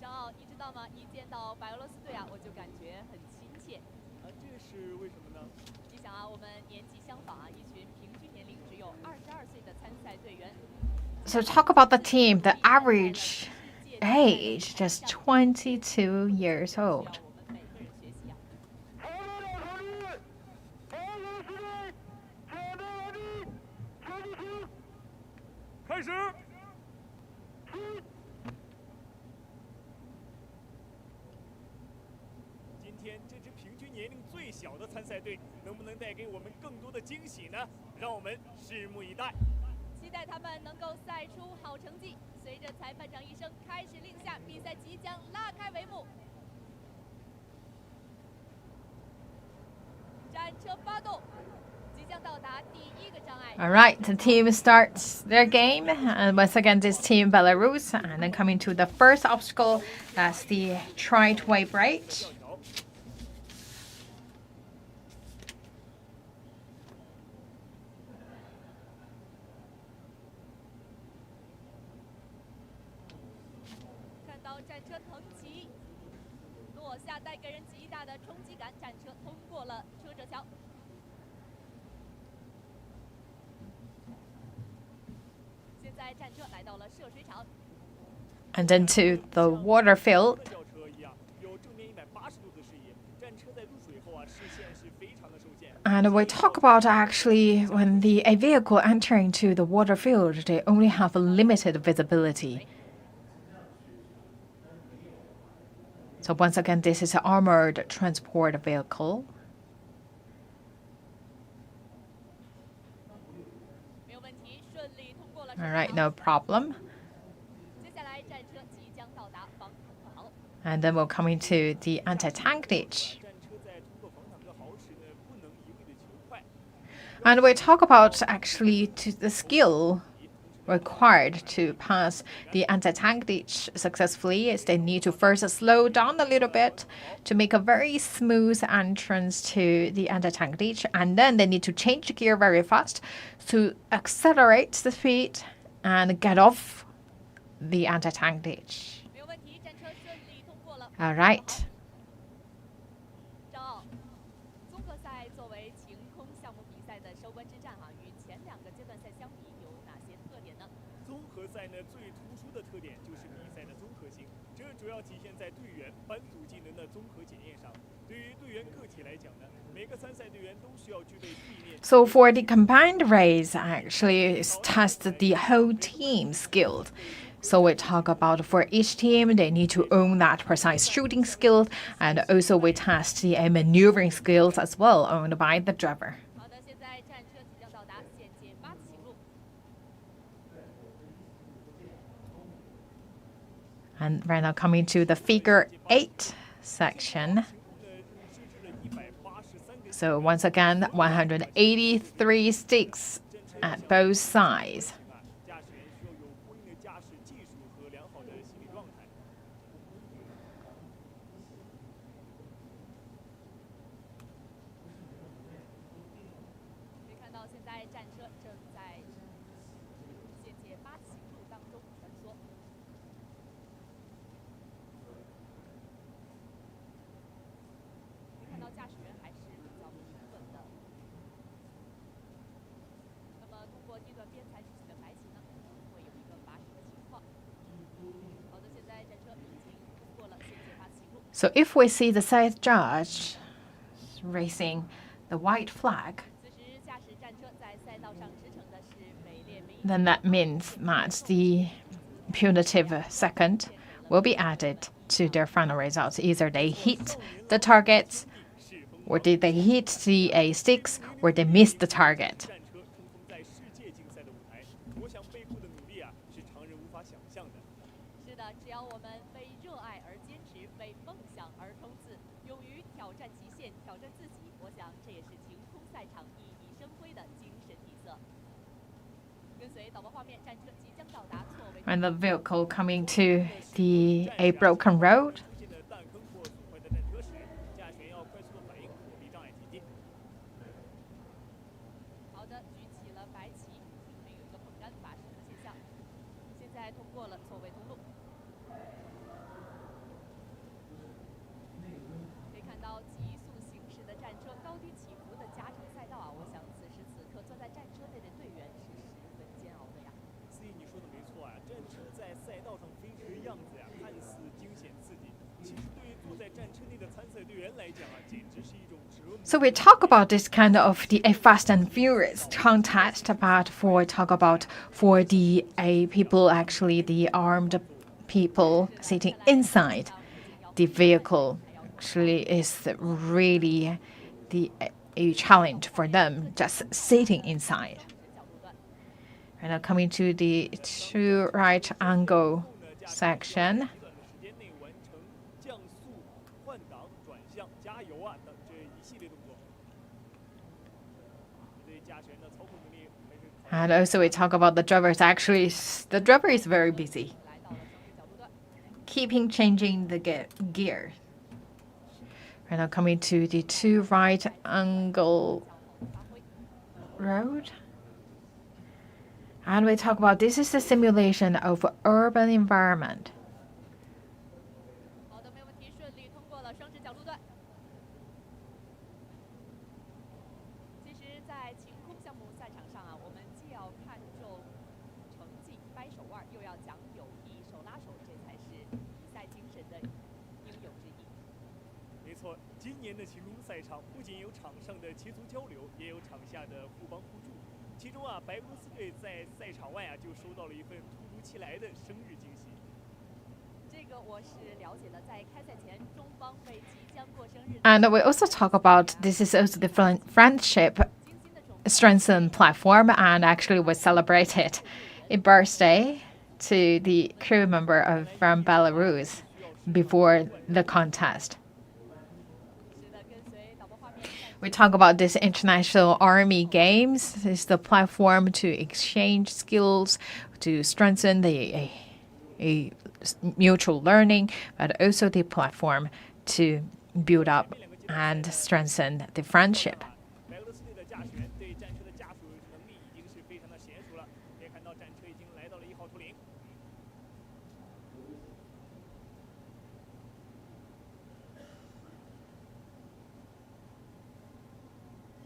张奥，你知道吗？一见到白俄罗斯队啊，我就感觉很亲切。这是为什么呢？你想啊，我们年纪相仿啊，一群平均年龄只有22岁的参赛队员。 So talk about the team, the average age, just 22 years old. 我们每个人学习啊。 开始。今天这支平均年龄最小的参赛队，能不能带给我们更多的惊喜呢？让我们拭目以待。 期待他们能够赛出好成绩。随着裁判长一声开始令下，比赛即将拉开帷幕。战车发动，即将到达第一个障碍。 All right, the team starts their game, and once again, this team Belarus, and then coming to the first obstacle, that's the tri-way bridge. 看到战车腾起，落下带给人极大的冲击感，战车通过了车辙桥。现在战车来到了涉水场。 And then to the water field. 轿车一样，有正面180度的视野。战车在入水后啊，视线是非常的受限。 And we talk about actually when a vehicle entering to the water field, they only have a limited visibility. So once again, this is an armored transport vehicle. 没有问题，顺利通过了。 All right, no problem. 接下来战车即将到达防坦克壕。 And then we're coming to the anti-tank ditch. 战车在通过防坦克壕时呢，不能一味的求快。 And we talk about actually to the skill required to pass the anti-tank ditch successfully is they need to first slow down a little bit to make a very smooth entrance to the anti-tank ditch, and then they need to change gear very fast to accelerate the speed and get off the anti-tank ditch. 没有问题，战车顺利通过了。 All right. 张奥，综合赛作为晴空项目比赛的收官之战啊，与前两个阶段赛相比，有哪些特点呢？综合赛呢，最突出的特点就是比赛的综合性，这主要体现在队员、班组技能的综合检验上。对于队员个体来讲呢，每个参赛队员都需要具备地面。 So for the combined race, actually, it's test the whole team skills. So we talk about for each team, they need to own that precise shooting skills, and also we test the maneuvering skills as well, owned by the driver. 好的，现在战车即将到达县界8次行路。 And right now coming to the figure 8 section. So once again, 183 sticks at both sides. 驾驶员需要有过硬的驾驶技术和良好的心理状态。 可以看到，现在战车正在县界8次行路当中穿梭。可以看到驾驶员还是比较平稳的。那么，通过地段边裁举起的白旗呢，可能会有一个把手的情况。好的，现在战车已经通过了县界8次行路。 So if we see the side judge raising the white flag, 此时，驾驶战车在赛道上驰骋的是美列梅。 then that means that the punitive second will be added to their final results. Either they hit the targets, or did they hit the sticks, or they missed the target. 战车冲锋在世界竞赛的舞台，我想背后的努力啊，是常人无法想象的。是的，只要我们为热爱而坚持，为梦想而冲刺，勇于挑战极限，挑战自己，我想这也是晴空赛场熠熠生辉的精神底色。跟随导播画面，战车即将到达 And the vehicle coming to a broken road. 出现的弹坑或损坏的战车时，驾驶员要快速的反应，躲避障碍前进。好的，举起了白旗，还有一个碰杆发射的现象。现在通过了错位通路。可以看到急速行驶的战车，高低起伏的加长赛道啊！我想此时此刻坐在战车内的队员是十分煎熬的呀。所以你说的没错啊，战车在赛道上飞驰的样子呀，看似惊险刺激，其实对于坐在战车内的参赛队员来讲啊，简直是一种折磨。 So we talk about this kind of a fast and furious contest, but talk about for the people, actually the armed people sitting inside the vehicle, actually is really a challenge for them just sitting inside. And now coming to the 2 right angle section. 极短的时间内完成降速、换挡、转向、加油啊等这一系列动作。对驾驶员的操控能力还是。 And also we talk about the drivers. Actually, the driver is very busy, 来到了双视角路段。 keeping changing the gear. And now coming to the 2 right angle road. And we talk about this is a simulation of urban environment. 好的，没问题，顺利通过了双视角路段。其实，在晴空项目赛场上啊，我们既要看重成绩、掰手腕，又要讲友谊、手拉手，这才是比赛精神的应有之义。没错，今年的晴空赛场不仅有场上的切磋交流，也有场下的互帮互助。其中啊，白俄罗斯队在赛场外啊就收到了一份突如其来的生日惊喜。这个我是了解的，在开赛前，中方为即将过生日。 And we also talk about this is also the friendship strengthened platform, and actually we celebrated a birthday to the crew member from Belarus before the contest. 是的，跟随导播画面。 We talk about this international army games. It's the platform to exchange skills, to strengthen the a mutual learning, but also the platform to build up and strengthen the friendship. 白俄罗斯队的驾驶员对战车的驾驶能力已经是非常的娴熟了。可以看到战车已经来到了1号图岭。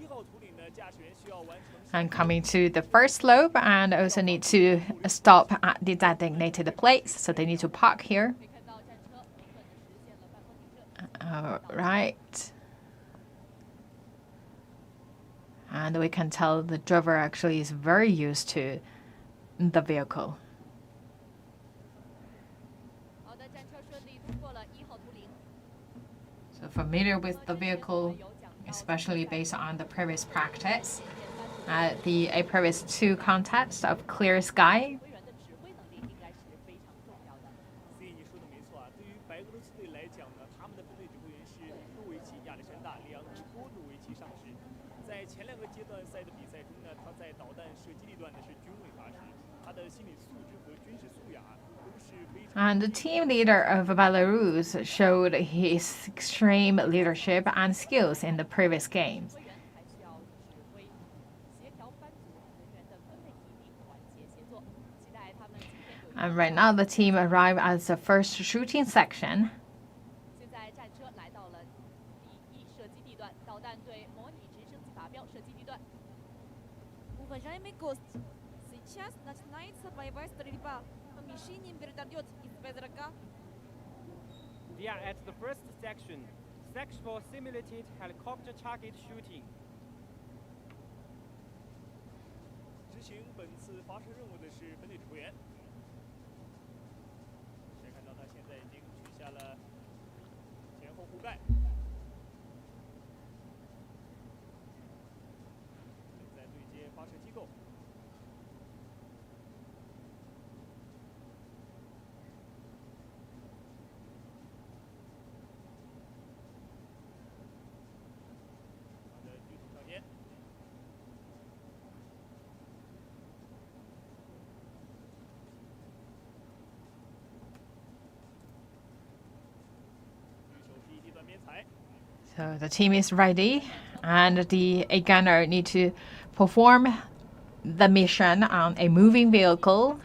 1号图岭的驾驶员需要完成。 And coming to the first slope, and also need to stop at the designated place, so they need to park here. 可以看到战车稳稳地实现了半坡停车。 Right. And we can tell the driver actually is very used to the vehicle. 好的，战车顺利通过了1号图岭。 So familiar with the vehicle, especially based on the previous practice at the previous 2 contests of clear sky. 队员的指挥能力应该是非常重要的。所以你说的没错啊，对于白俄罗斯队来讲呢，他们的分队指挥员是诺维奇亚历山大·里昂尼多诺维奇上士。在前2个阶段赛的比赛中呢，他在导弹射击地段呢是均位发誓，他的心理素质和军事素养啊都是非常。 And the team leader of Belarus showed his extreme leadership and skills in the previous games. 队员还需要指挥、协调班组人员的分配体力、团结协作。期待他们今天有。 And right now the team arrived at the first shooting section. 现在战车来到了第1射击地段，导弹对模拟直升机靶标射击地段。 Уважаемый гость, сейчас начинается боевая стрельба по мишени вертолет из ПЗРК. We are at the first section for simulated helicopter target shooting. 执行本次发射任务的是分队指挥员。可以看到他现在已经取下了前后护盖，正在对接发射机构。好的，举手上肩。 好 So the team is ready, and the A gunner need to perform the mission on a moving vehicle.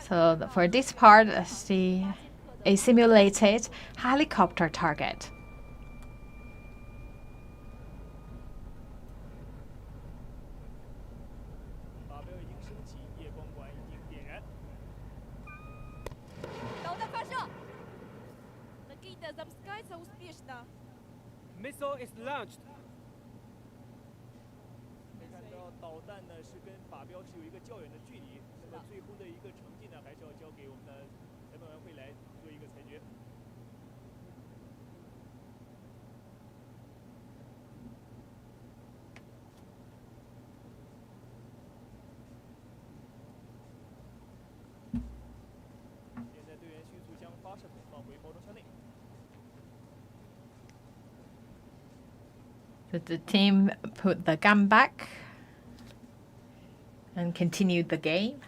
So for this part, a simulated helicopter target. 靶标已经升起，夜光管已经点燃。导弹发射。Никита, запускается успешно. Missile is launched. 可以看到导弹呢是跟靶标是有一个较远的距离，那么最后的一个成绩呢，还是要交给我们的裁判委员会来做一个裁决。现在队员迅速将发射筒放回包装箱内。 So the team put the gun back and continued the game.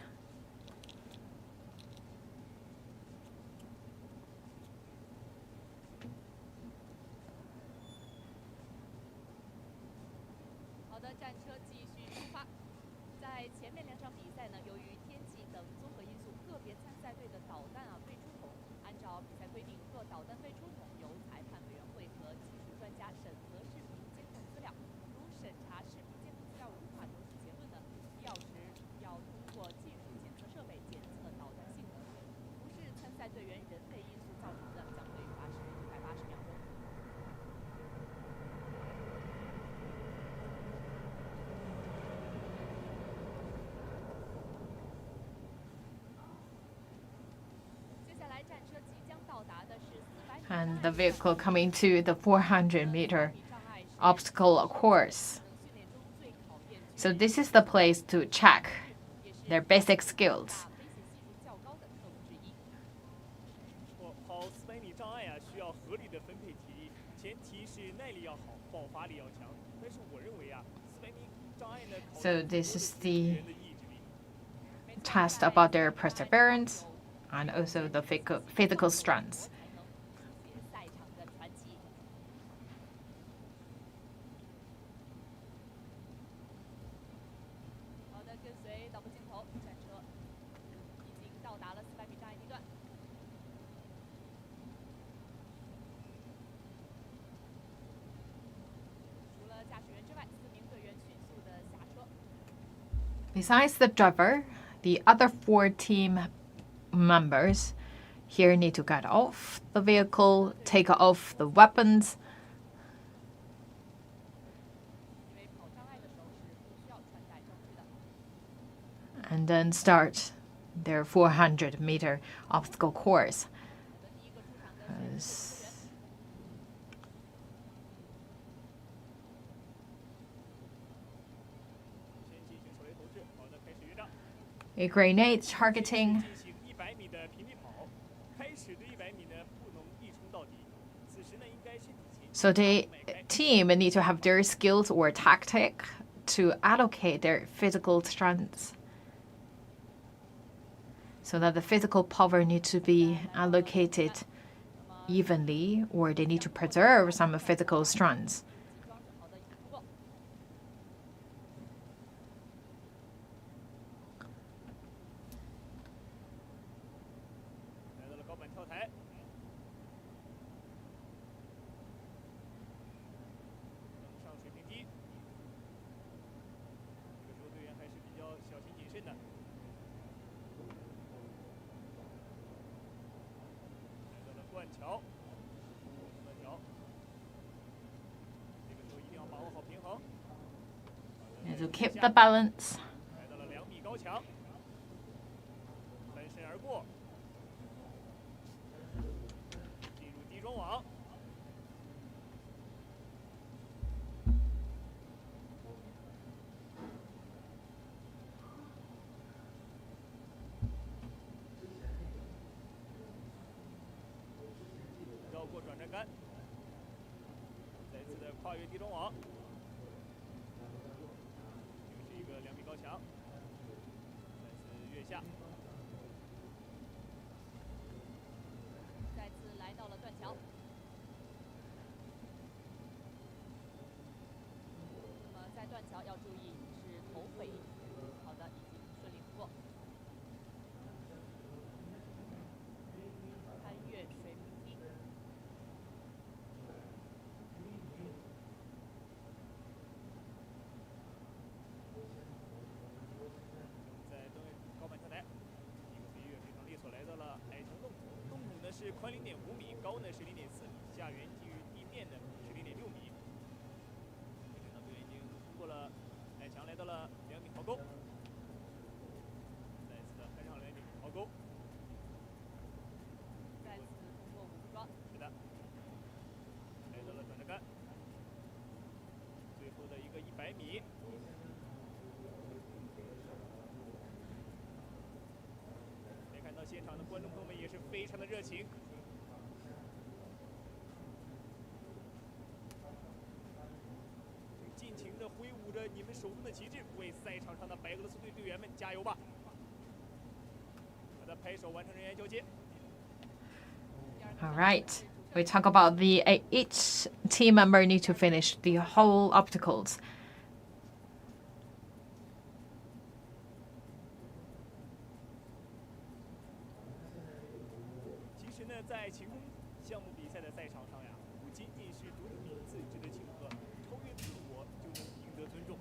好的，战车继续出发。在前面两场比赛呢，由于天气等综合因素，个别参赛队的导弹废出筒。按照比赛规定，若导弹废出筒，由裁判委员会和技术专家审核视频监控资料。如审查视频监控资料无法得出结论呢，必要时要通过技术检测设备检测导弹性能。不是参赛队员人为因素造成的，将会罚时180秒钟。 And the vehicle coming to the 400-meter obstacle course. So this is the place to check their basic skills. 跑400米障碍啊，需要合理的分配体力，前提是耐力要好，爆发力要强。但是我认为啊，400米障碍呢， So this is the test about their perseverance and also the physical strengths. 赛场的传奇。好的，跟随导播镜头，战车已经到达了400米障碍地段。除了驾驶员之外，4名队员迅速的下车。 Besides the driver, the other 4 team members here need to get off the vehicle, take off the weapons, 因为跑障碍的时候是不需要穿戴装置的。 and then start their 400-meter obstacle course. 我的第一个出场的是 先进行手雷投掷，好的，开始约仗。 A grenade targeting. 进行100米的平地跑，开始的100米呢不能一冲到底，此时呢应该身体前倾。 So the team need to have their skills or tactic to allocate their physical strengths. So that the physical power needs to be allocated evenly, or they need to preserve some physical strengths. 装整好的已经不够。 来到了高板跳台，登上水平机。这个时候队员还是比较小心谨慎的。来到了断桥，断桥。这个时候一定要把握好平衡。 And to keep the balance. 来到了2米高墙，翻身而过。 进入地桩网，绕过转站杆，再次的跨越地桩网，又是一个2米高墙，再次跃下。 再次来到了断桥。可以好的已经顺利通过。攀越水平梯。在高板跳台，一个飞跃非常利索，来到了矮墙洞口。洞口呢是宽0.5米，高呢是0.4米，下缘低于地面呢是0.6米。这场队员已经通过了矮墙，来到了2米壕沟。再次的攀上2米壕沟。再次通过武装。是的，来到了转折杆。最后的一个100米。看到现场的观众朋友们也是非常的热情，尽情的挥舞着你们手中的旗帜，为赛场上的白俄罗斯队队员们加油吧！好的，拍手完成人员交接。All right. We talk about each team member need to finish the whole obstacles. 其实呢，在晴空项目比赛的赛场上呀，不仅仅是夺得名次值得庆贺，超越自我就能赢得尊重。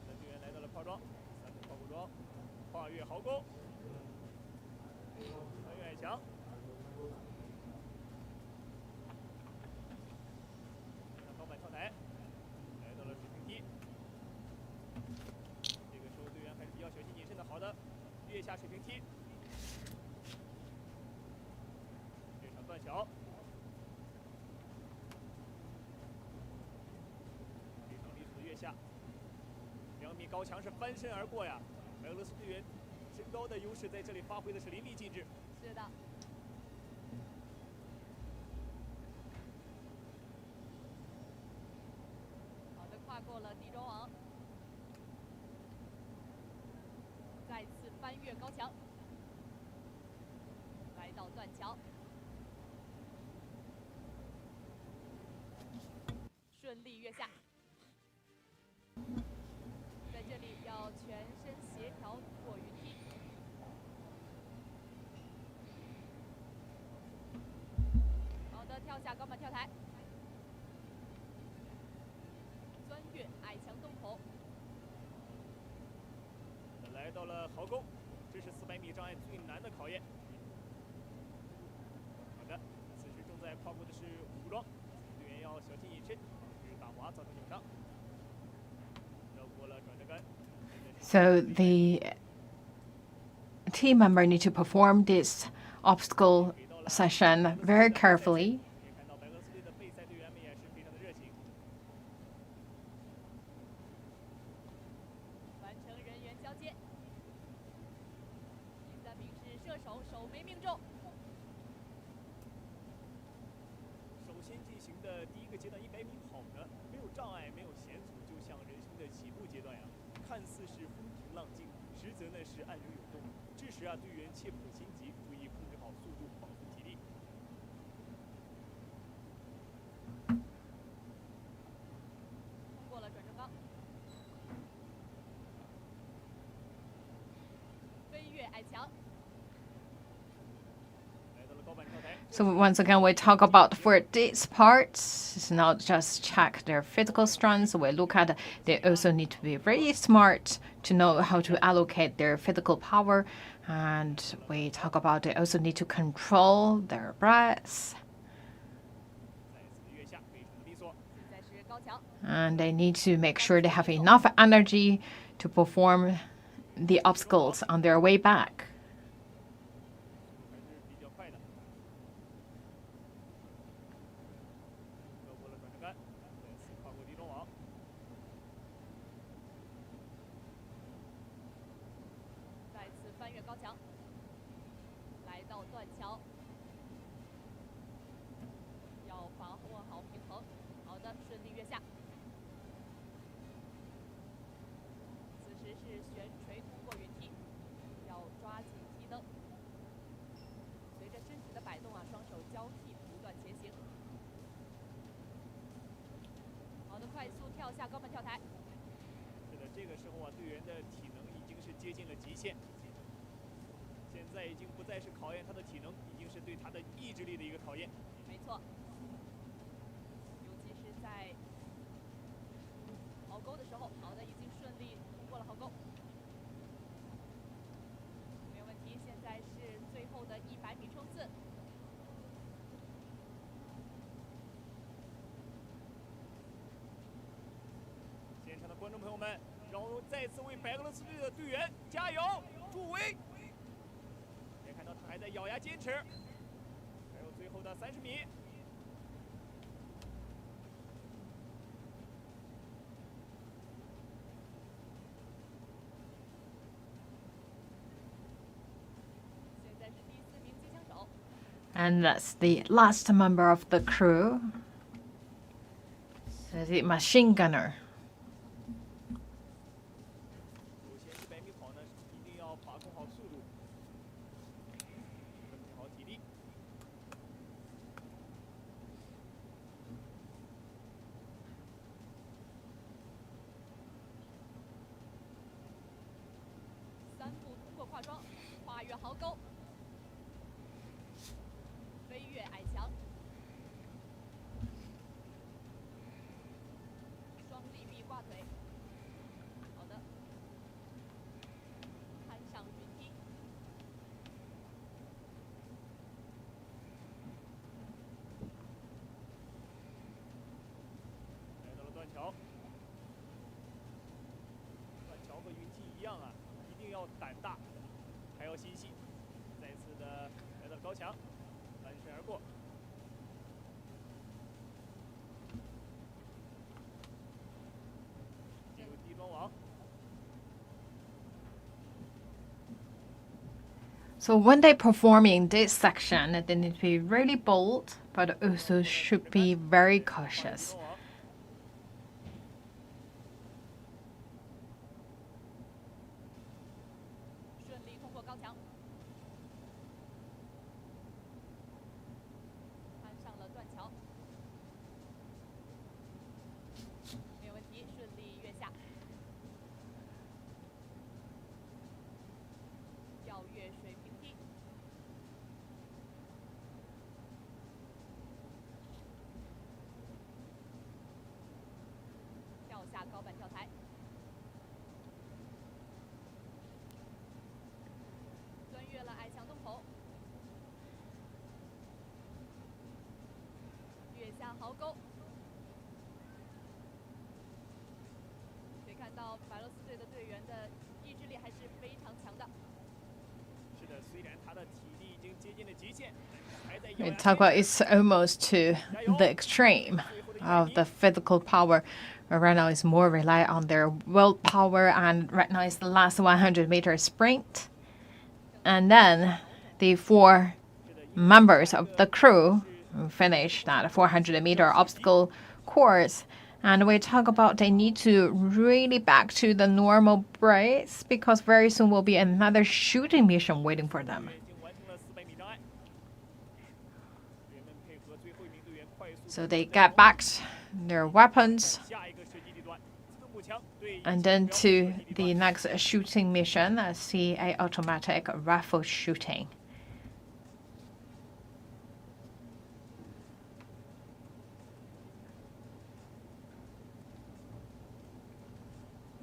那队员来到了炮桩，3个炮鼓桩，跨越壕沟，穿越矮墙，上高板跳台，来到了水平梯。这个时候队员还是比较小心谨慎的，好的。跃下水平梯，跃上断桥，非常利索的跃下，2米高墙是翻身而过呀！白俄罗斯队员身高的优势在这里发挥的是淋漓尽致。是的。好的，跨过了地桩网。再次翻越高墙，来到断桥，顺利跃下。在这里要全身协调通过云梯。好的，跳下高板跳台，钻越矮墙洞口。来到了壕沟，这是400米障碍最难的考验。好的，此时正在跨过的是武装，队员要小心谨慎，防止打滑造成扭伤。绕过了转折杆。So the team member need to perform this obstacle session very carefully. 看到白俄罗斯队的备赛队员们也是非常的热情。完成人员交接。第3名是射手，手没命中。首先进行的第1个阶段100米跑呢，没有障碍，没有险阻，就像人生的起步阶段呀，看似是风平浪静，实则呢是暗流涌动。这时啊，队员切不可心急，注意控制好速度，保存体力。通过了转折岗，飞越矮墙。 So once again, we talk about for this part, it's not just check their physical strengths. We look at they also need to be very smart to know how to allocate their physical power. And we talk about they also need to control their breaths. And they need to make sure they have enough energy to perform the obstacles on their way back. 跳下高本跳台。是的，这个时候啊，队员的体能已经是接近了极限，现在已经不再是考验他的体能，已经是对他的意志力的一个考验。没错，尤其是在壕沟的时候，好的，已经顺利通过了壕沟，没有问题。现在是最后的100米冲刺。现场的观众朋友们，让我们再次为白俄罗斯队的队员加油助威！可以看到他还在咬牙坚持，还有最后的30米。现在是第4名机枪手。 And that's the last member of the crew. So the machine gunner. 首先100米跑呢，一定要把控好速度，分配好体力。3步通过跨桩，跨越壕沟，飞越矮墙，双立臂挂腿。好的，攀上云梯，来到了断桥，断桥和云梯一样啊，一定要胆大，还要心细。再次的来到了高墙，翻身而过。进入地桩网， So when they performing this section, they need to be really bold, but also should be very cautious. 地桩网。顺利通过高墙，攀上了断桥，没有问题，顺利跃下，跳跃水平梯，跳下高板跳台。 钻越了矮墙洞口，跃下壕沟。可以看到白俄罗斯队的队员的意志力还是非常强的。是的，虽然他的体力已经接近了极限，还在咬 We 牙 talk 坚 about 持。 it's almost to the extreme of the physical power. Right now, it's more rely on their willpower, and right now it's the last 100-meter sprint. And then the 4 members of the crew finish that 400-meter obstacle course. And we talk about they need to really back to the normal brace because very soon will be another shooting mission waiting for them. 已经完成了400米障碍。队员们配合最后一名队员快速 So they get back their weapons 下一个射击地段，自动步枪对 and then to the next shooting mission, CA automatic rifle shooting.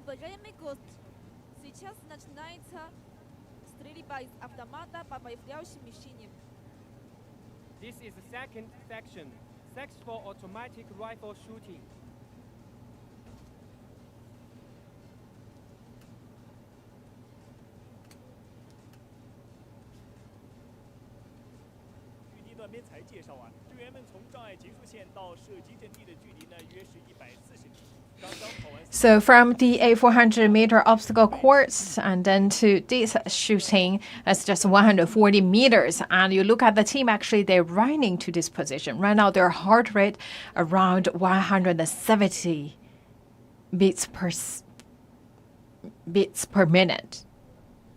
Уважаемый гость, сейчас начинается стрельба из автомата по появляющим мишеням. This is the second section, section for automatic rifle shooting. 据地段边裁介绍啊，队员们从障碍结束线到射击阵地的距离呢，约是140米。刚刚跑完 So from the 400-meter obstacle course and then to this shooting, it's just 140 meters. And you look at the team, actually, they're running to this position. Right now, their heart rate around 170 beats per minute.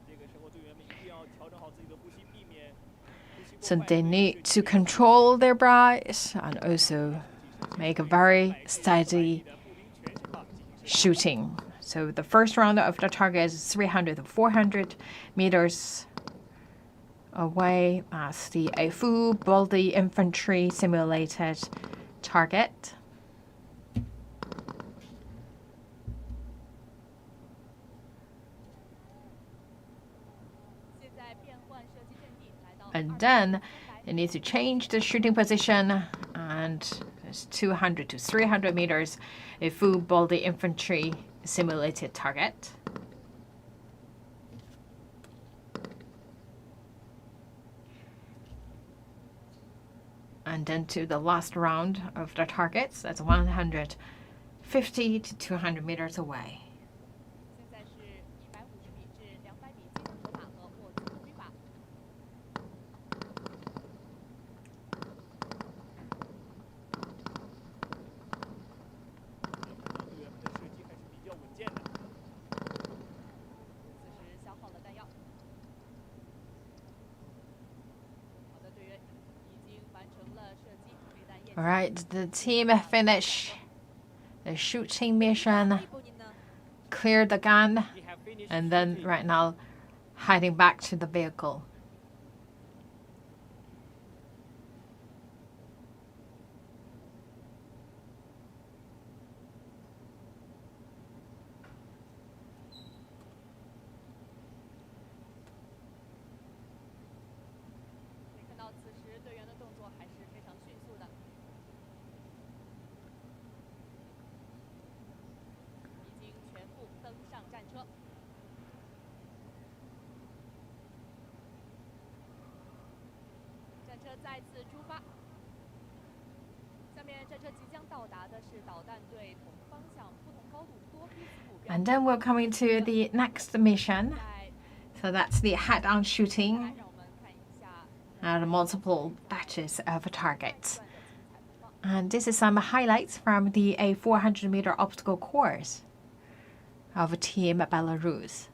这个时候，队员们一定要调整好自己的呼吸，避免呼吸过 So 快 they need to control their breath and also make a very steady 的步兵全身法。shooting. So the first round of the target is 300 to 400 meters away as a full body infantry simulated target. And then you need to change the shooting position, and it's 200 to 300 meters, a full body infantry simulated target. And then to the last round of the targets, that's 150 to 200 meters away. All right, the team finished the shooting mission, cleared the gun, and then right now heading back to the vehicle. And then we're coming to the next mission. So that's the head-on shooting and multiple batches of targets. And this is some highlights from the 400-meter obstacle course of Team Belarus.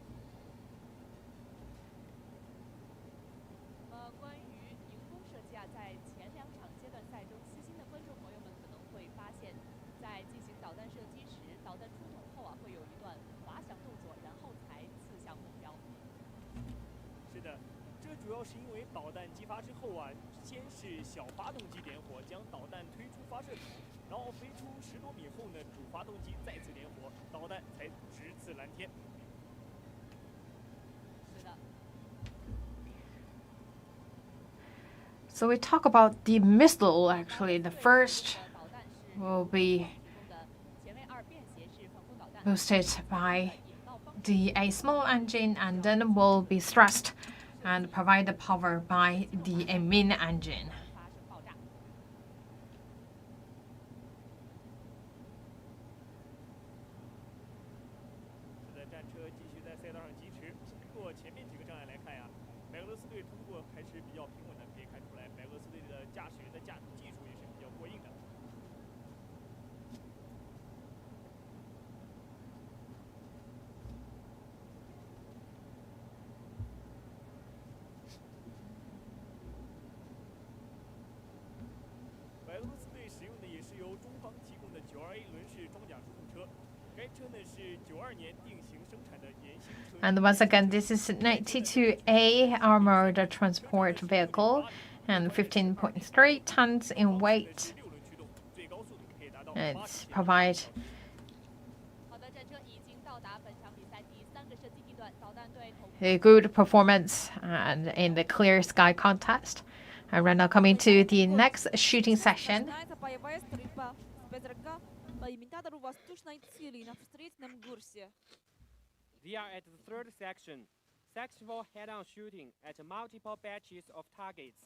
So we talk about the missile. Actually, the first will be boosted by a small engine, and then will be thrust and provide the power by the main engine. And once again, this is 92A armored transport vehicle and 15.3 tons in weight. It provides a good performance and in the clear sky contest. And right now coming to the next shooting session. We are at the third section for head-on shooting at multiple batches of targets.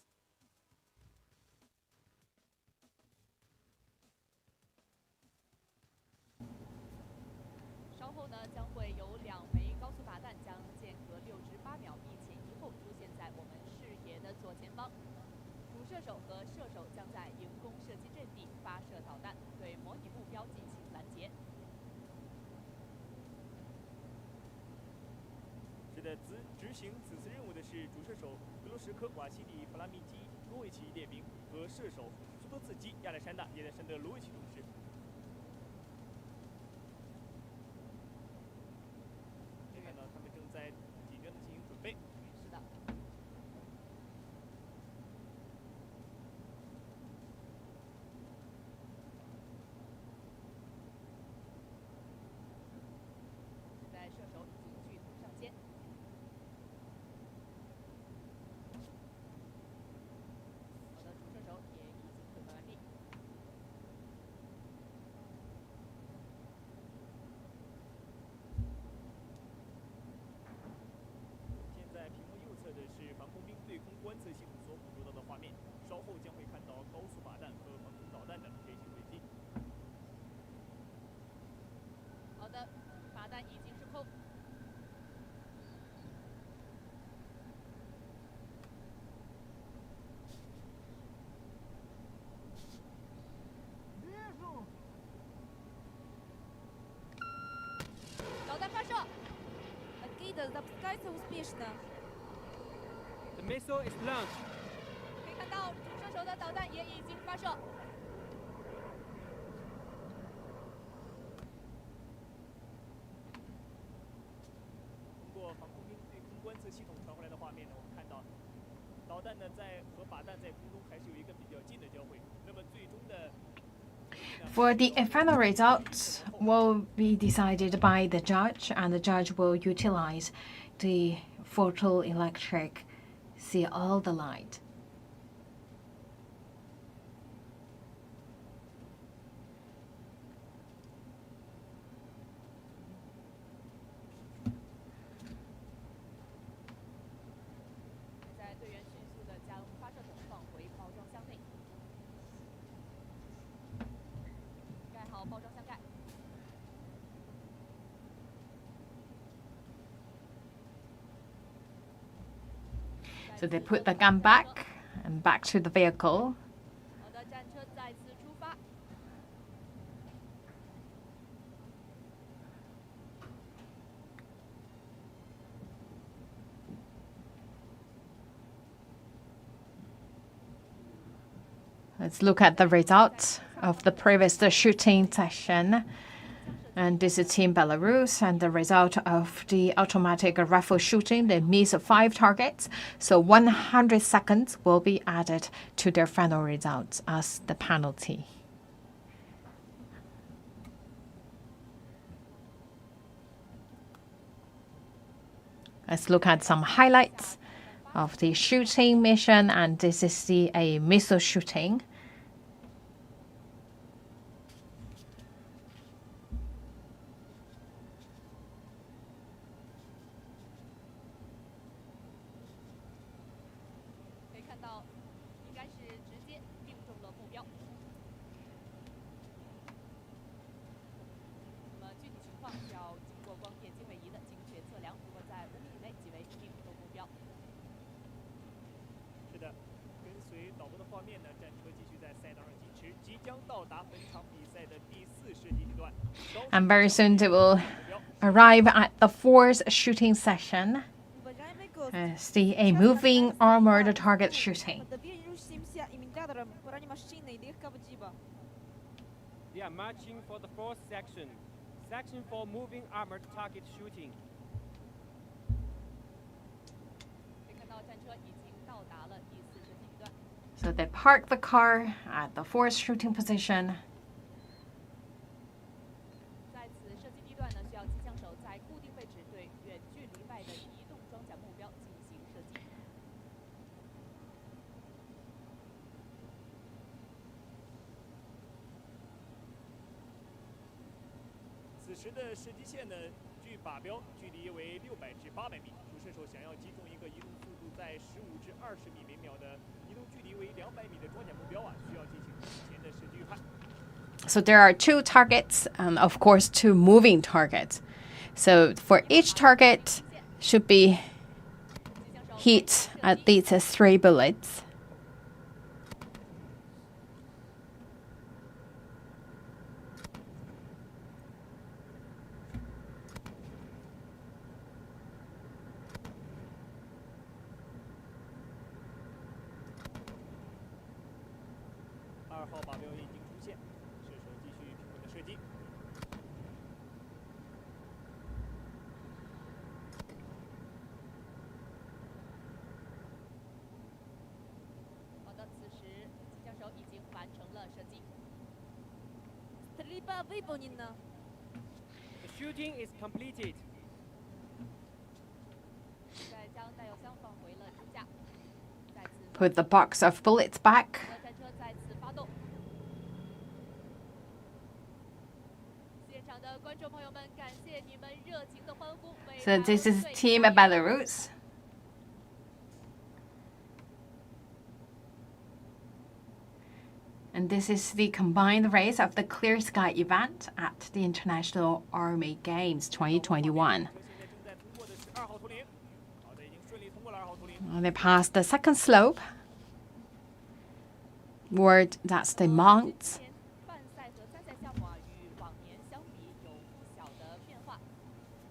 对空观测系统所捕捉到的画面。稍后将会看到高速靶弹和防空导弹的飞行轨迹。好的，靶弹已经失控。导弹发射。Agida запускается успешно. The missile is launched. 可以看到主射手的导弹也已经发射。通过防空兵对空观测系统传回来的画面呢，我们看到导弹呢和靶弹在空中还是有一个比较近的交汇。那么最终的 For the final results will be decided by the judge, and the judge will utilize the photoelectric, see all the light. 在队员迅速地将发射筒放回包装箱内，盖好包装箱盖。 So they put the gun back and back to the vehicle. 好的，战车再次出发。 Let's look at the results of the previous shooting session. And this is Team Belarus, and the result of the automatic rifle shooting, they missed 5 targets. So 100 seconds will be added to their final results as the penalty. Let's look at some highlights of the shooting mission, and this is a missile shooting. 可以看到，应该是直接命中了目标。那么具体情况是要经过光电经纬仪的精确测量，如果在5米以内即为命中目标。是的，跟随导播的画面呢，战车继续在赛道上疾驰，即将到达本场比赛的第4射击地段。 And very soon they will arrive at the 4th shooting session. Уважаемый гость, See a moving armored target shooting. под движущимся имитатором бронемашины легкого типа. They are marching for the 4th section. Section for moving armored target shooting. 可以看到战车已经到达了第4射击地段。 So they park the car at the 4th shooting position. 在此射击地段呢，需要机枪手在固定位置对远距离外的移动装甲目标进行射击。 此时的射击线呢，距靶标距离为600至800米。主射手想要击中一个移动速度在15至20米每秒的移动距离为200米的装甲目标啊，需要进行提前的射击预判。 So there are 2 targets, and of course 2 moving targets. So for each target should be hit at least 3 bullets.2号靶标已经出现，射手继续平稳的射击。 好的，此时机枪手已经完成了射击。 Стрельба выполнена. The shooting is completed. 现在将弹药箱放回了支架，再次 Put the box of bullets back. 战车再次发动。现场的观众朋友们，感谢你们热情的欢呼。为 So this is 白俄队 Team 加油 Belarus. And this is the combined race of the Clear Sky event at the International Army Games 2021. They passed the second slope. That's the mounts. 半赛和参赛项目与往年相比有不小的变化。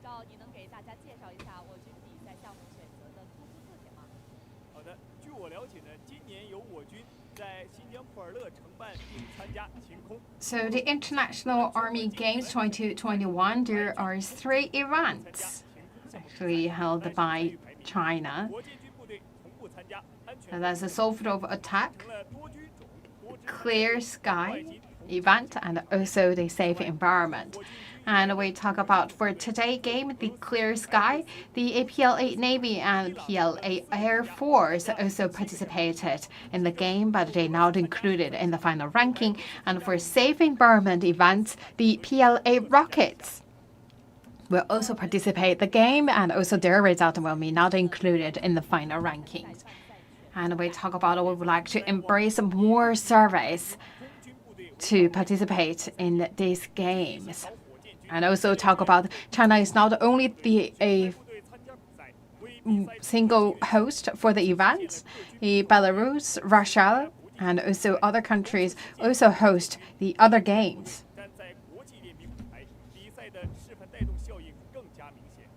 赵，你能给大家介绍一下我军比赛项目选择的突出特点吗？好的，据我了解呢，今年由我军在新疆库尔勒承办并参加晴空。 So the International Army Games 2021, there are 3 events actually held by China. 国建军部队同步参加，安全 And that's a sort of attack, 成了多军种、多支 Clear Sky event, and also the safe environment. And we talk about for today's game, the Clear Sky, the PLA Navy and PLA Air Force also participated in the game, but they're not included in the final ranking. And for safe environment events, the PLA Rockets will also participate in the game, and also their result will be not included in the final rankings. And we talk about we would like to embrace more surveys to participate in these games. And also talk about China is not only a single host for the events. Belarus, Russia, and also other countries also host the other games. 站在国际练兵舞台，比赛的示范带动效应更加明显。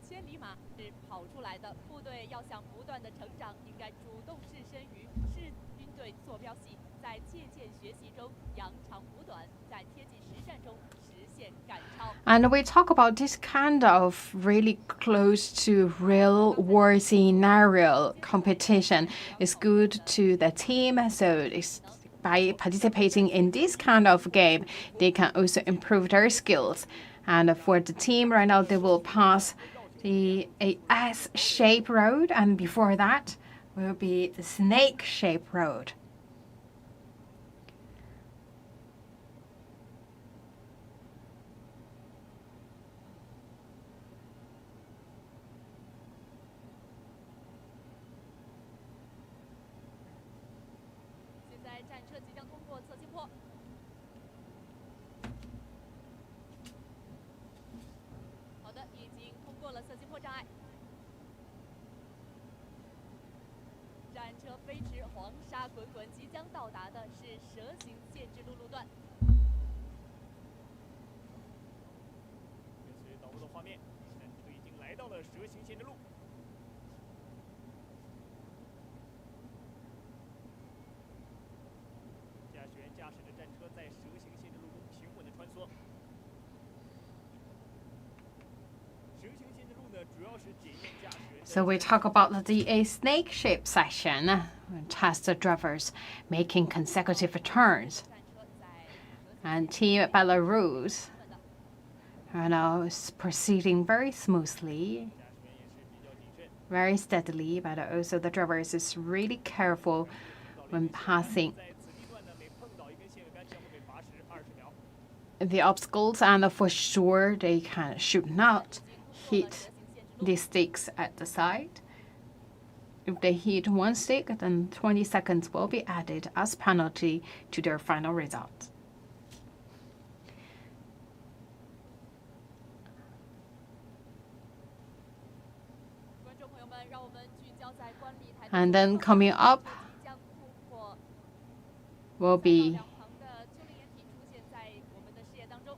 千里马是跑出来的，部队要想不断的成长，应该主动置身于视军队坐标系，在借鉴学习中扬长补短，在贴近实战中实现赶超。 And we talk about this kind of really close to real war scenario competition is good to the team. So it's, by participating in this kind of game, they can also improve their skills. And for the team right now, they will pass the S-shaped road, and before that will be the snake-shaped road. 现在战车即将通过侧倾坡。好的，已经通过了侧倾坡障碍。战车飞驰，黄沙滚滚，即将到达的是蛇形限制路段。跟随导播的画面，战车已经来到了蛇形限制路。 驾驶员驾驶着战车在蛇形限制路中平稳地穿梭。蛇形限制路呢，主要是检验驾驶员。 So we talk about the snake-shaped session, test the drivers making consecutive turns. 战车在蛇形 And Team Belarus are now proceeding very smoothly, 驾驶员也是比较谨慎， very steadily, but also the drivers is really careful when passing 在此地段呢，每碰到一根限位杆将会被罚时20秒。 the obstacles, and for sure they should not hit the sticks at the side. If they hit one stick, then 20 seconds will be added as penalty to their final result. 观众朋友们，让我们聚焦在观礼台。 And then coming up 即将突破 will be 两旁的丘陵岩体出现在我们的视野当中。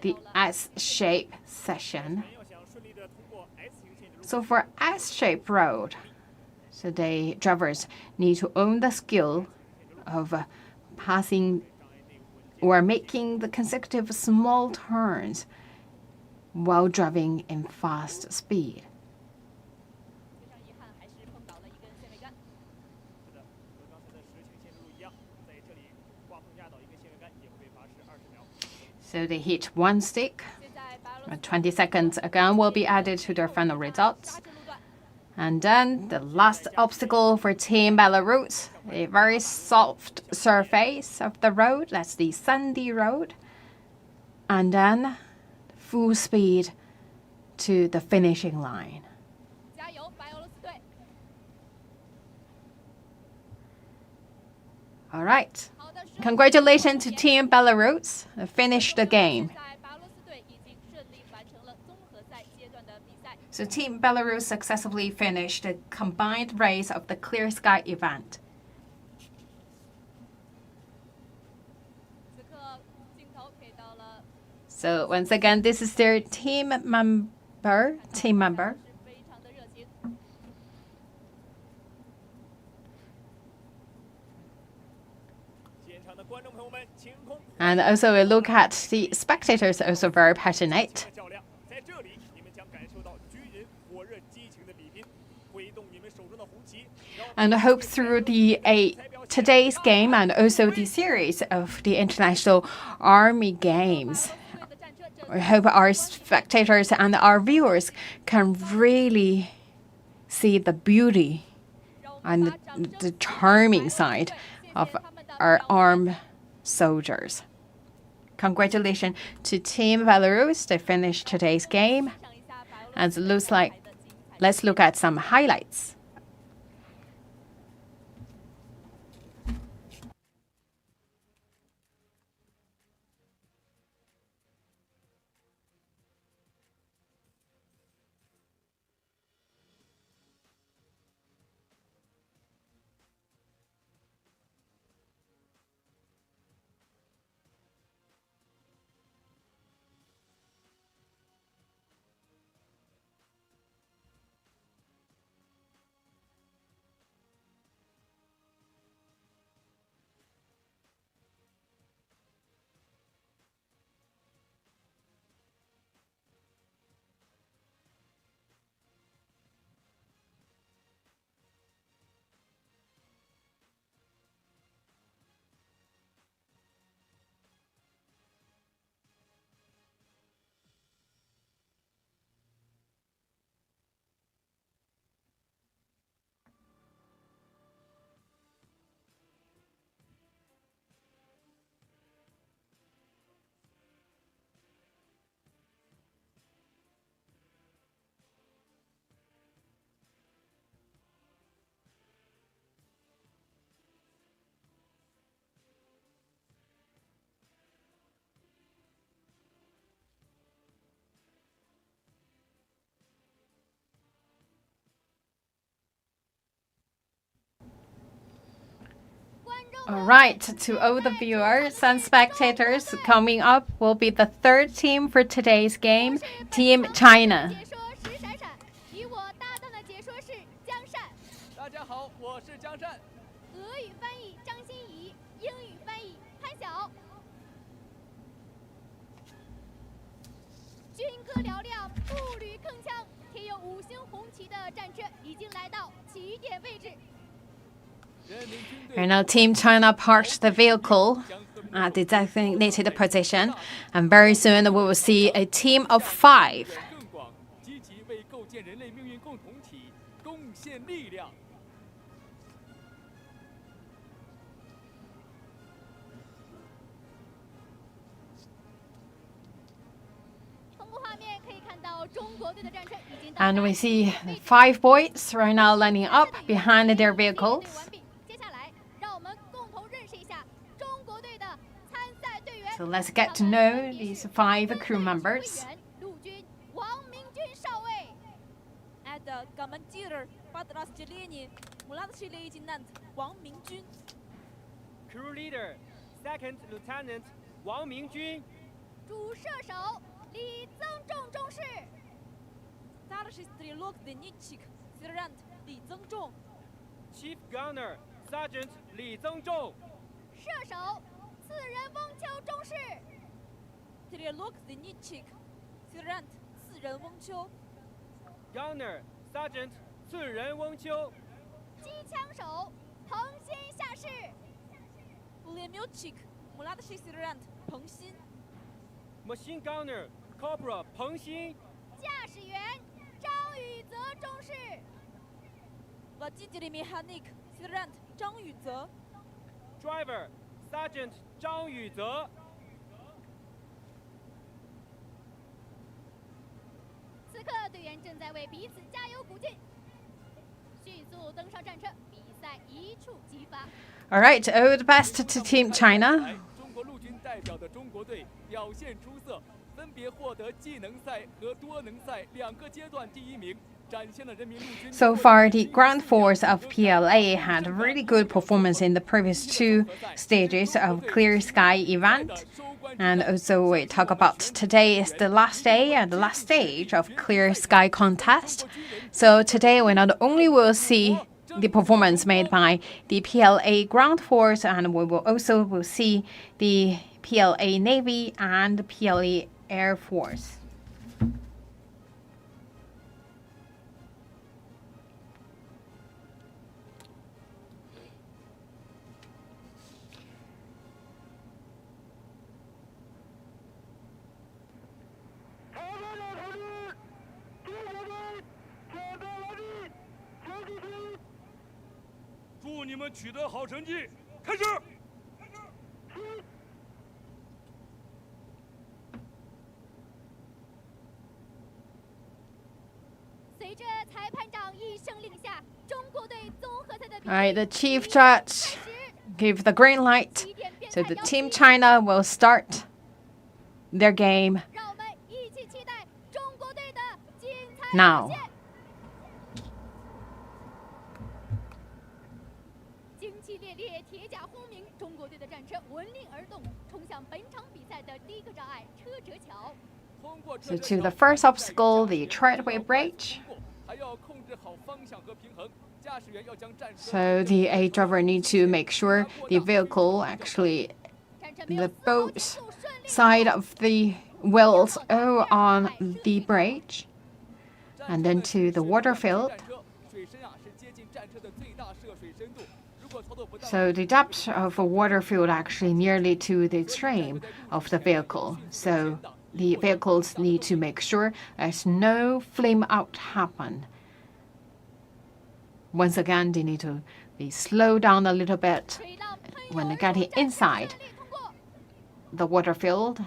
the S-shape session. 要想顺利地通过 S 型限制路， So for S-shaped road, so the drivers need to own the skill of passing or making the consecutive small turns while driving in fast speed. 非常遗憾，还是碰倒了一根限位杆。是的，和刚才的蛇形限制路一样，在这里挂碰压倒一根限位杆也会被罚时20秒。 So they hit one stick. 现在白俄罗斯 20 seconds again will be added to their final results. 刹车路段， And then the last obstacle for Team Belarus, a very soft surface of the road, that's the sandy road. And then full speed to the finishing line. 加油，白俄罗斯队！ All right. Congratulations to Team Belarus. They finished the game. So Team Belarus successfully finished the combined race of the Clear Sky event. So once again, this is their team member. And also a look at the spectators, also very passionate. And I hope through today's game and also the series of the International Army Games, I hope our spectators and our viewers can really see the beauty and the charming side of our armed soldiers. Congratulations to Team Belarus. They finished today's game. And it looks like, let's look at some highlights. All right, to all the viewers and spectators, coming up will be the third team for today's game, Team China. 大家好，我是江善。俄语翻译张欣怡，英语翻译潘晓。军歌嘹亮，步履铿锵，贴有5星红旗的战车已经来到起点位置。 And now Team China parked the vehicle at the designated position, and very soon we will see a team of 5. And we see 5 boys right now lining up behind their vehicles. So let's get to know these 5 crew members. Это командир подразделения, младший лейтенант Wang Mingjun. Crew leader, Second Lieutenant Wang Mingjun. 主射手李增重中士。 Старший стрелок-зенитчик, сержант Ли Зengzhong. Chief Gunner, Sergeant Li Zengzhong. 射手次仁翁秋中士。 Стрелок-зенитчик, сержант次仁翁秋。 Gunner, Sergeant 次仁翁秋。 机枪手彭鑫下士。 Пулеметчик, младший сержант Пeng Xin. Machine Gunner, Corporal 彭鑫。 驾驶员张宇泽中士。 Водитель механик, сержант Zhang Yuze. Driver, Sergeant 张宇泽。 此刻，队员正在为彼此加油鼓劲，迅速登上战车，比赛赛一触即发。 All right, all the best to Team China. 中国陆军代表的中国队表现出色，分别获得技能赛和多能赛2个阶段第1名。 So far, the ground force of PLA had a really good performance in the previous 2 stages of Clear Sky event. And also we talk about today is the last day and the last stage of Clear Sky contest. So today we not only will see the performance made by the PLA ground force, and we will also see the PLA Navy and PLA Air Force. All right, the chief judge gave the green light, so the Team China will start their game now. So to the first obstacle, the treadway bridge. So the driver needs to make sure the vehicle actually, the both side of the wheels are on the bridge. And then to the water field. So the depth of a water field actually nearly to the extreme of the vehicle. So the vehicles need to make sure there's no flame out happen. Once again, they need to be slow down a little bit when they're getting inside the water field.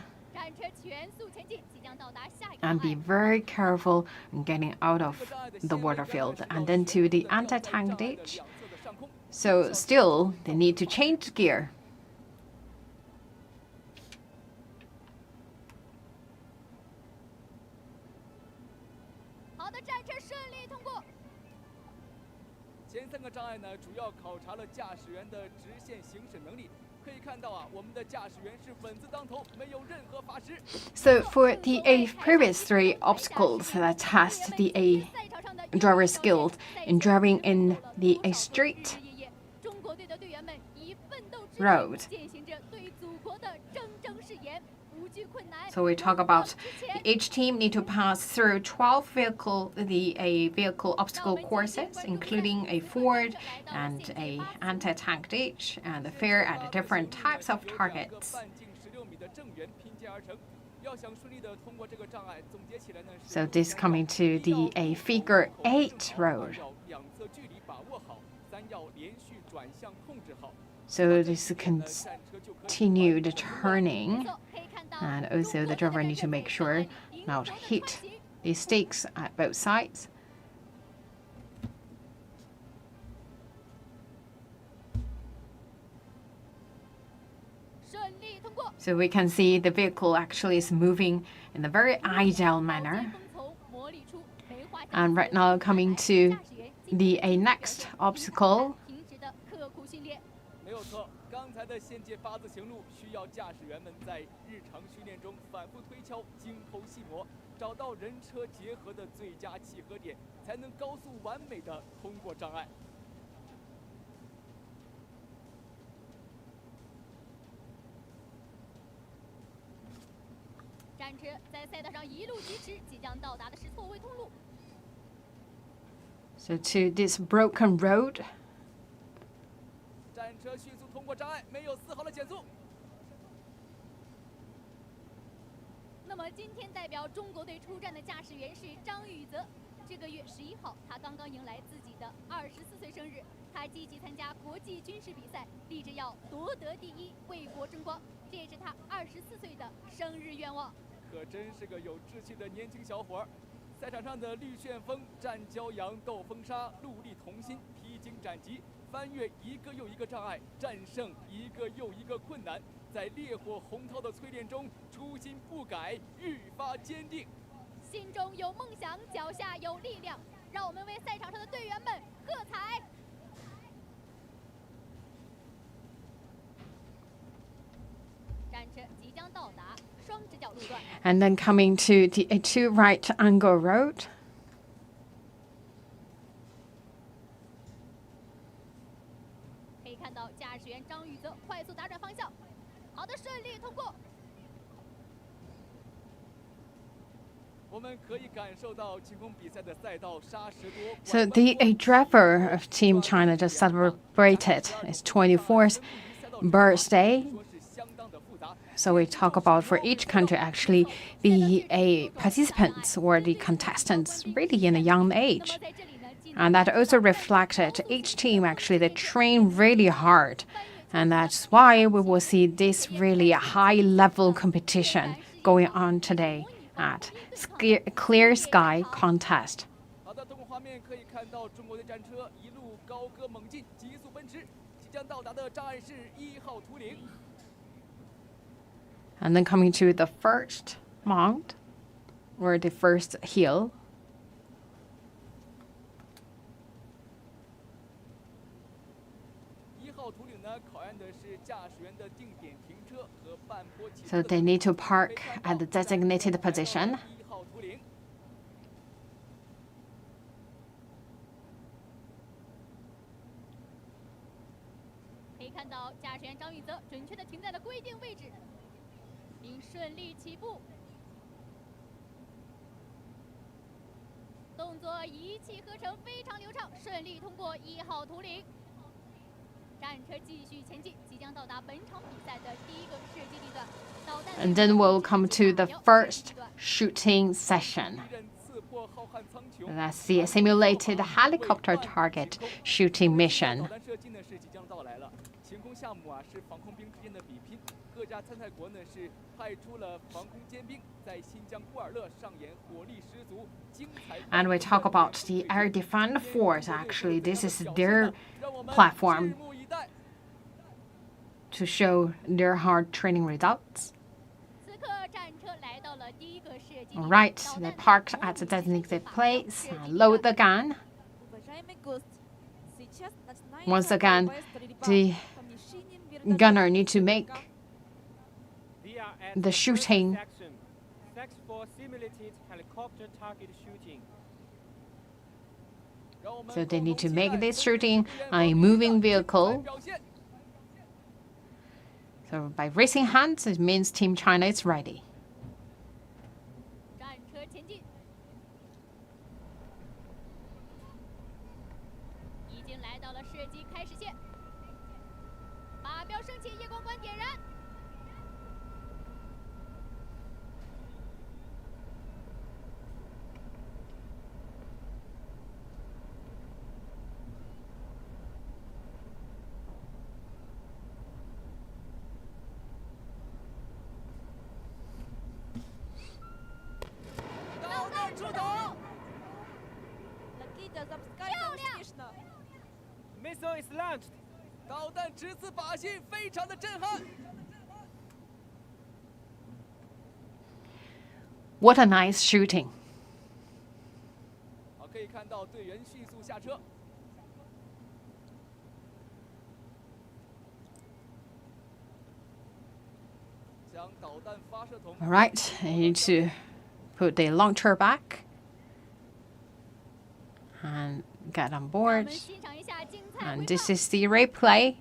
And be very careful in getting out of the water field. And then to the anti-tank ditch. So still, they need to change gear. So for the previous 3 obstacles that test the driver's skills in driving in the street road. So we talk about each team need to pass through 12 vehicle obstacle courses, including a ford and a anti-tank ditch, and the fair at different types of targets. So this coming to the figure 8 road. So this continued turning, and also the driver need to make sure not to hit the stakes at both sides. So we can see the vehicle actually is moving in a very agile manner. And right now coming to the next obstacle. So to this broken road. 翻越一个又一个障碍，战胜一个又一个困难，在烈火洪涛的淬炼中，初心不改，愈发坚定。心中有梦想，脚下有力量，让我们为赛场上的队员们喝彩！ And then coming to the two right angle road. 可以看到驾驶员张宇泽快速打转方向，好的，顺利通过。 So the driver of Team China just celebrated his 24th birthday. So we talk about for each country actually the participants or the contestants really in a young age. And that also reflected each team actually they train really hard. And that's why we will see this really high level competition going on today at Clear Sky Contest. And then coming to the first mount, or the first hill. So they need to park at the designated position. And then we'll come to the first shooting session. That's the simulated helicopter target shooting mission. And we talk about the Air Defense Force. Actually, this is their platform to show their hard training results. All right, they parked at the designated place, load the gun. Once again, the gunner needs to make the shooting. So they need to make this shooting on a moving vehicle. So by raising hands, it means Team China is ready. Missile is launched. 导弹直刺靶心，非常的震撼。 What a nice shooting. 好，可以看到队员迅速下车。将导弹发射筒。All right, I need to put the launcher back and get on board. And this is the replay.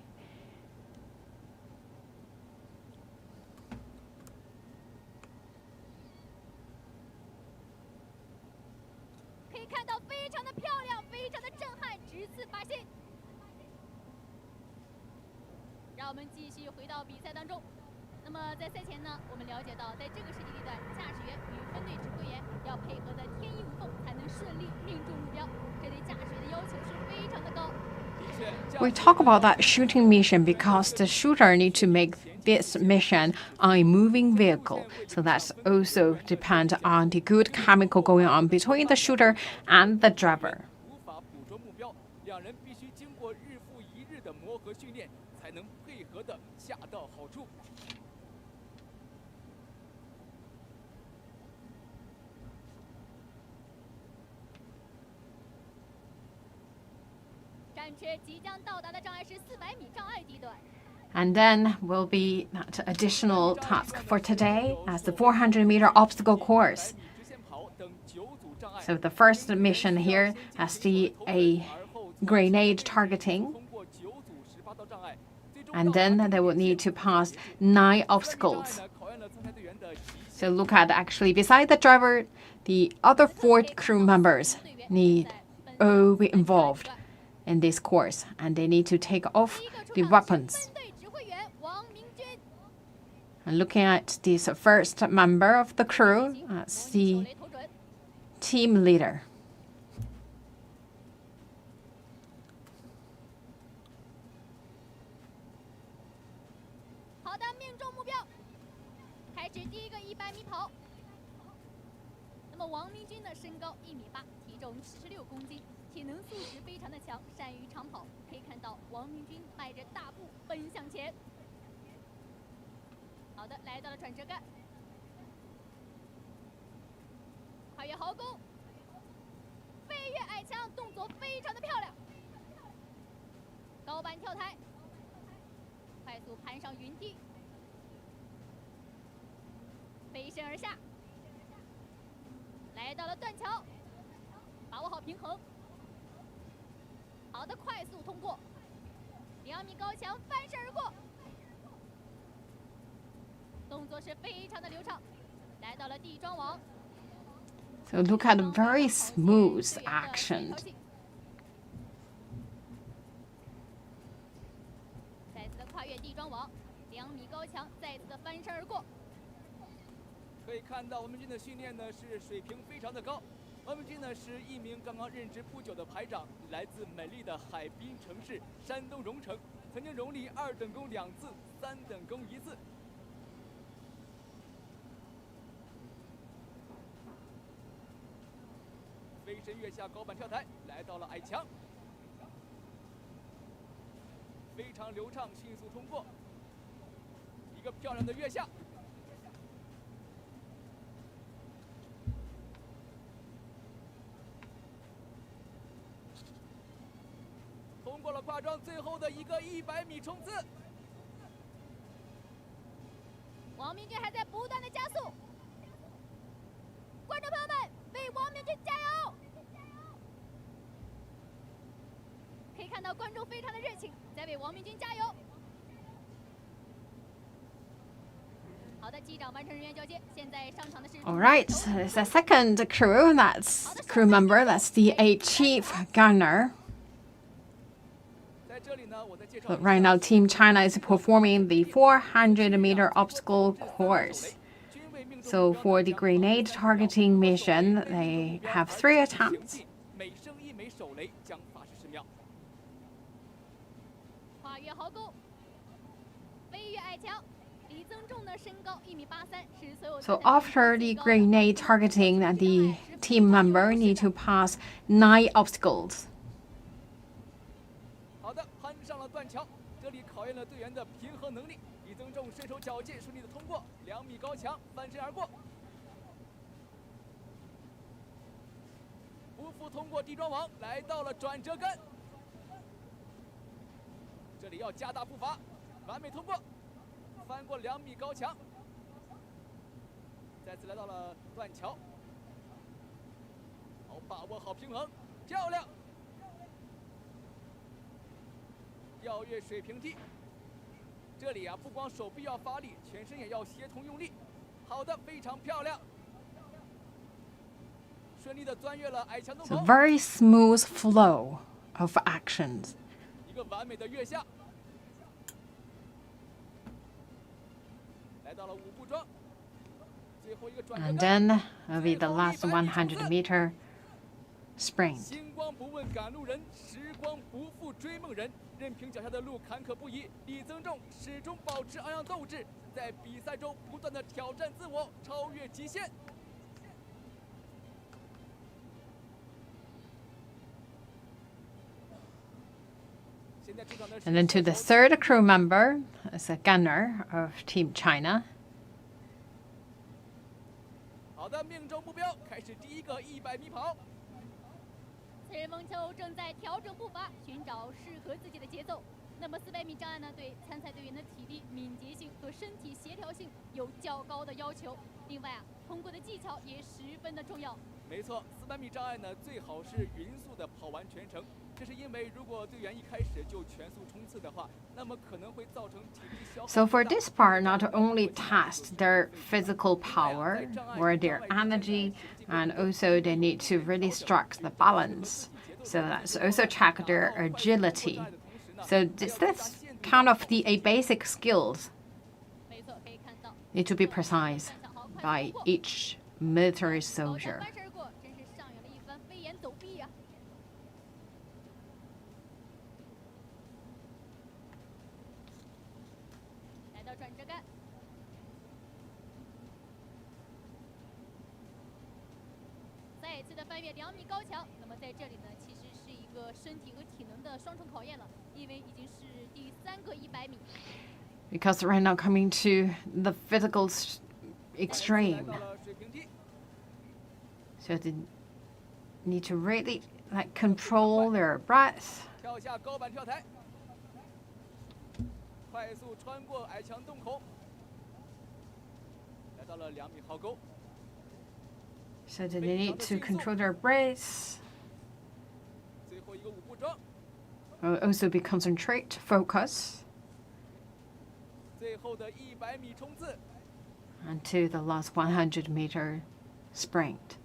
We talk about that shooting mission because the shooter needs to make this mission on a moving vehicle. So that's also depends on the good chemical going on between the shooter and the driver. 无法捕捉目标，两人必须经过日复一的磨合训练，才能配合的恰到好处。战车即将到达的障碍是400米障碍地段。 And then will be that additional task for today as the 400-meter obstacle course. So the first mission here has a grenade targeting. And then they will need to pass 9 obstacles. So look at actually beside the driver, the other 4 crew members need all be involved in this course, and they need to take off the weapons. And looking at this first member of the crew as the team leader. 好的，命中目标，开始第一个100米跑。那么王明军呢，身高1米8，体重76公斤，体能素质非常的强，善于长跑。可以看到王明军迈着大步奔向前。好的，来到了转折杆，跨越壕沟，飞跃矮墙，动作非常的漂亮。高板跳台，快速攀上云梯，飞身而下，来到了断桥，把握好平衡。好的，快速通过，2米高墙翻身而过，动作是非常的流畅，来到了地桩网。So look at very smooth action. 再次的跨越地桩网，2米高墙，再次的翻身而过。可以看到，我们军的训练呢是水平非常的高。我们军呢是一名刚刚任职不久的排长，来自美丽的海滨城市山东荣城，曾经荣立2等功2次，3等功1次。飞身跃下高板跳台，来到了矮墙，非常流畅，迅速通过，一个漂亮的跃下。通过了跨桩，最后的一个100米冲刺。王明军还在不断的加速，观众朋友们，为王明军加油！可以看到观众非常的热情，在为王明军加油。好的，机长完成人员交接，现在上场的是。All right, so there's a second crew. That's crew member. That's the chief gunner. But right now, Team China is performing the 400-meter obstacle course. So for the grenade targeting mission, they have 3 attempts. 跨越壕沟，飞跃矮墙。李增重呢，身高1米83，是所有。So after the grenade targeting, the team member need to pass 9 obstacles. 好的，攀上了断桥，这里考验了队员的平衡能力。李增重身手矫健，顺利的通过2米高墙，翻身而过，不负通过地桩网，来到了转折杆。这里要加大步伐，完美通过，翻过2米高墙，再次来到了断桥，好，把握好平衡，漂亮。跳跃水平梯，这里不光手臂要发力，全身也要协同用力。好的，非常漂亮，顺利的钻越了矮墙洞口。So very smooth flow of actions. 一个完美的跃下，来到了5步桩，最后一个转折 And 杆。 then will be the last 100-meter sprint. 星光不问赶路人，时光不负追梦人。任凭脚下的路坎坷不移，李增重始终保持昂扬斗志，在比赛中不断的挑战自我，超越极限。And then to the third crew member as a gunner of Team China. 好的，命中目标，开始第一个100米跑。此人蒙丘正在调整步伐，寻找适合自己的节奏。那么400米障碍呢，对参赛队员的体力、敏捷性和身体协调性有较高的要求。另外啊，通过的技巧也十分的重要。没错，400米障碍呢，最好是匀速的跑完全程。这是因为如果队员一开始就全速冲刺的话，那么可能会造成体力消耗。So for this part, not only test their physical power or their energy, and also they need to really strike the balance. So that's also check their agility. So this kind of the basic skills 没错，可以看到。 need to be precise by each military soldier. 翻身而过，真是上演了一番飞檐走壁呀。来到转折杆。 再次的翻越2米高墙，那么在这里呢，其实是一个身体和体能的双重考验了，因为已经是第3个100米。 Because right now coming to the physical extreme, 到了水平梯， so they need to really like control their breath. 跳下高板跳台，快速穿过矮墙洞口，来到了2米壕沟。 So they need to control their breath. 最后一个5步桩， Also be concentrate, focus, 最后的100米冲刺。 until the last 100-meter sprint.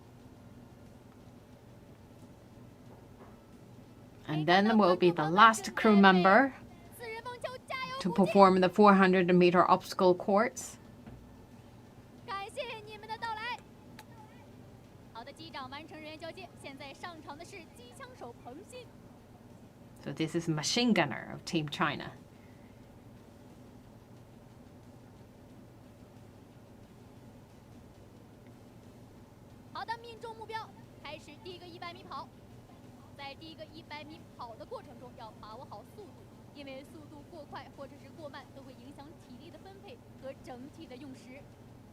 And then will be the last crew member 4人蒙丘加油 to 鼓劲！ perform the 400-meter obstacle course. 感谢你们的到来。好的，机长完成人员交接，现在上场的是机枪手彭鑫。 So this is machine gunner of Team China. 好的，命中目标，开始第一个100米跑。在第一个100米跑的过程中，要把握好速度，因为速度过快或者是过慢，都会影响体力的分配和整体的用时。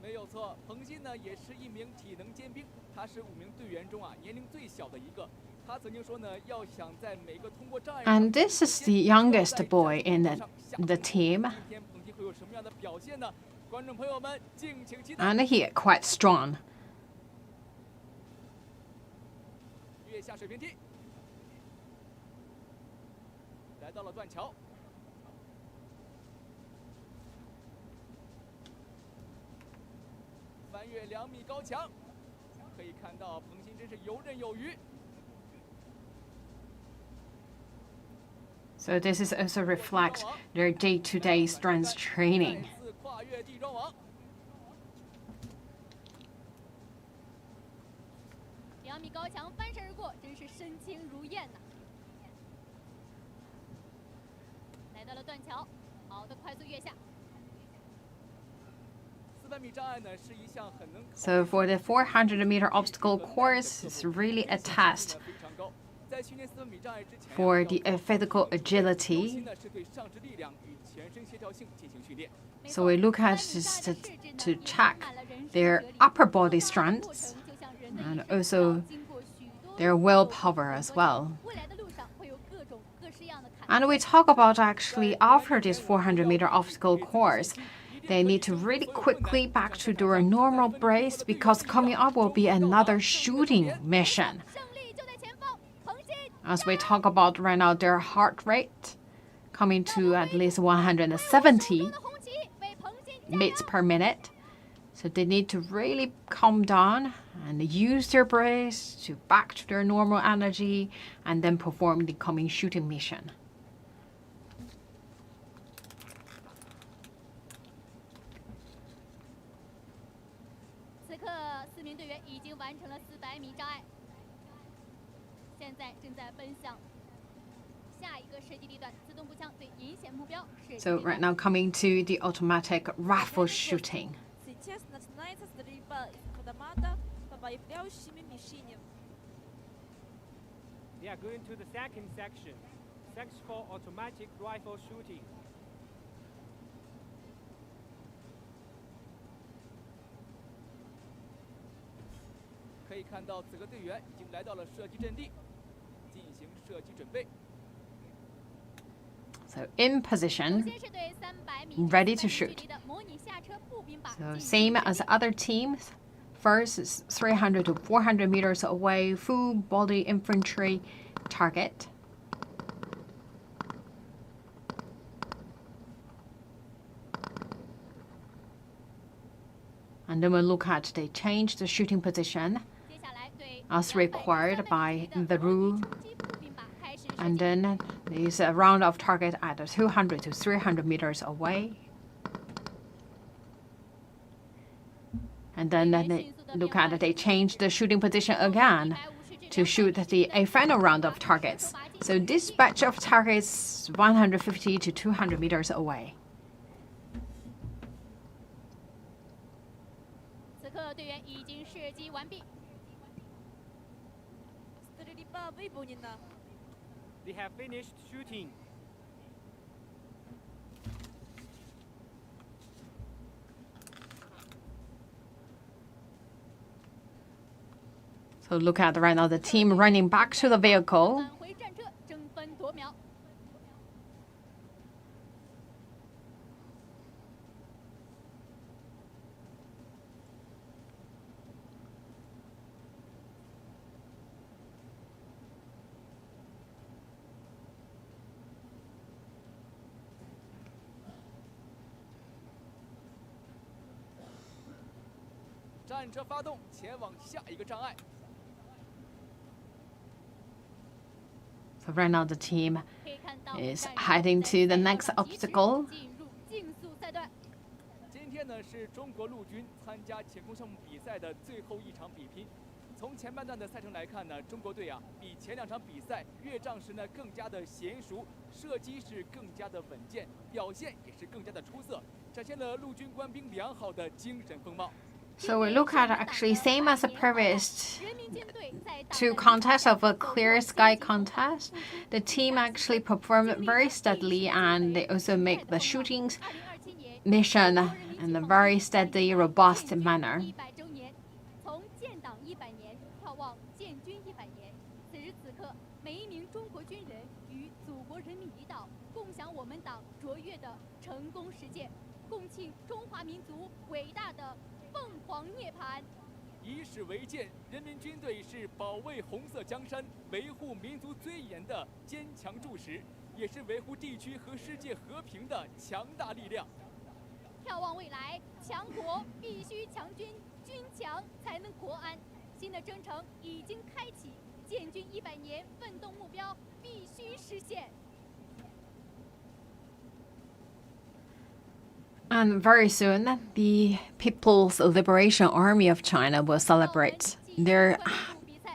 没有错，彭鑫呢也是一名体能尖兵，他是5名队员中啊年龄最小的一个。他曾经说呢，要想在每个通过障碍。 And this is the youngest boy in the team. 今天彭鑫会有什么样的表现呢？观众朋友们，敬请期待。 And he quite strong. 跃下水平梯，来到了断桥。 翻越2米高墙，可以看到彭鑫真是游刃有余。 So this is also reflect their day-to-day strength training. 再次跨越地桩网， 2米高墙翻身而过，真是身轻如燕呐、来到了断桥，好的，快速跃下。 400米障碍呢是一项很能。 So for the 400-meter obstacle course, it's really a test 非常高。在训练400米障碍之前， for the physical 尤其 agility. 呢是对上肢力量与全身协调性进行训练。 So we look at this to check their upper body strengths and also their willpower as well. 未来的路上会有各种各式样的坎。 And we talk about actually after this 400-meter obstacle course, they need to really quickly back to their normal brace because coming up will be another shooting mission. 胜利就在前方，彭鑫。 As we talk about right now, their heart rate coming to at least 170 beats per minute. So they need to really calm down and use their brace to back to their normal energy and then perform the coming shooting mission. 此刻4名队员已经完成了400米障碍，现在正在奔向下一个射击地段，自动步枪对引显目标射击 So 地段。 right now coming to the automatic rifle shooting. Сейчас начинается стрельба из автомата по появляющимся мишеням. They are going to the second section. Section for automatic rifle shooting. 可以看到，此刻队员已经来到了射击阵地，进行射击准备。 So in position, 首先是对300米 ready to 距 shoot. 离的模拟下车步兵靶 So 进行 same as other teams. First is 300 to 400 meters away, full body infantry target. And then we'll look at they change the shooting position 接下来对 as 200 required by 300 米 the 的模 rule. 拟冲击步兵靶开始射 And 击。 then there's a round of target at 200 to 300 meters away. And then they look at they change the shooting position again to shoot a final round of targets. So this batch of targets 150 to 200 meters away. 此刻队员已经射击完毕。 Стрельба выполнена. They have finished shooting. So look at right now the team running back to the vehicle. 返回战车，争分夺秒。 战车发动，前往下一个障碍。 So right now the team 可以看到 is 战车 heading 在 to the 赛 next 道的起始 obstacle. 进入竞速赛段。 今天呢是中国陆军参加潜空项目比赛的最后一场比拼。从前半段的赛程来看呢，中国队啊比前2场比赛跃杖时呢更加的娴熟，射击是更加的稳健，表现也是更加的出色，展现了陆军官兵良好的精神风貌。 So we look at actually same as the previous 人民军队在大 two 战 contests of a 走过 clear 艰 sky 辛路途 contest. The team actually performed very steadily and they also make the shootings 2027年 mission 中国人民 in a 解放 very 军 steady, 建 robust 军 manner. 100周年，从建党100年眺望建军100年。此时此刻，每一名中国军人与祖国人民一道，共享我们党卓越的成功实践，共庆中华民族伟大的凤凰涅槃。 以史为鉴，人民军队是保卫红色江山、维护民族尊严的坚强柱石，也是维护地区和世界和平的强大力量。 眺望未来，强国必须强军，军强才能国安。新的征程已经开启，建军100年奋斗目标必须实现。 And very soon, the People's Liberation Army of China will celebrate their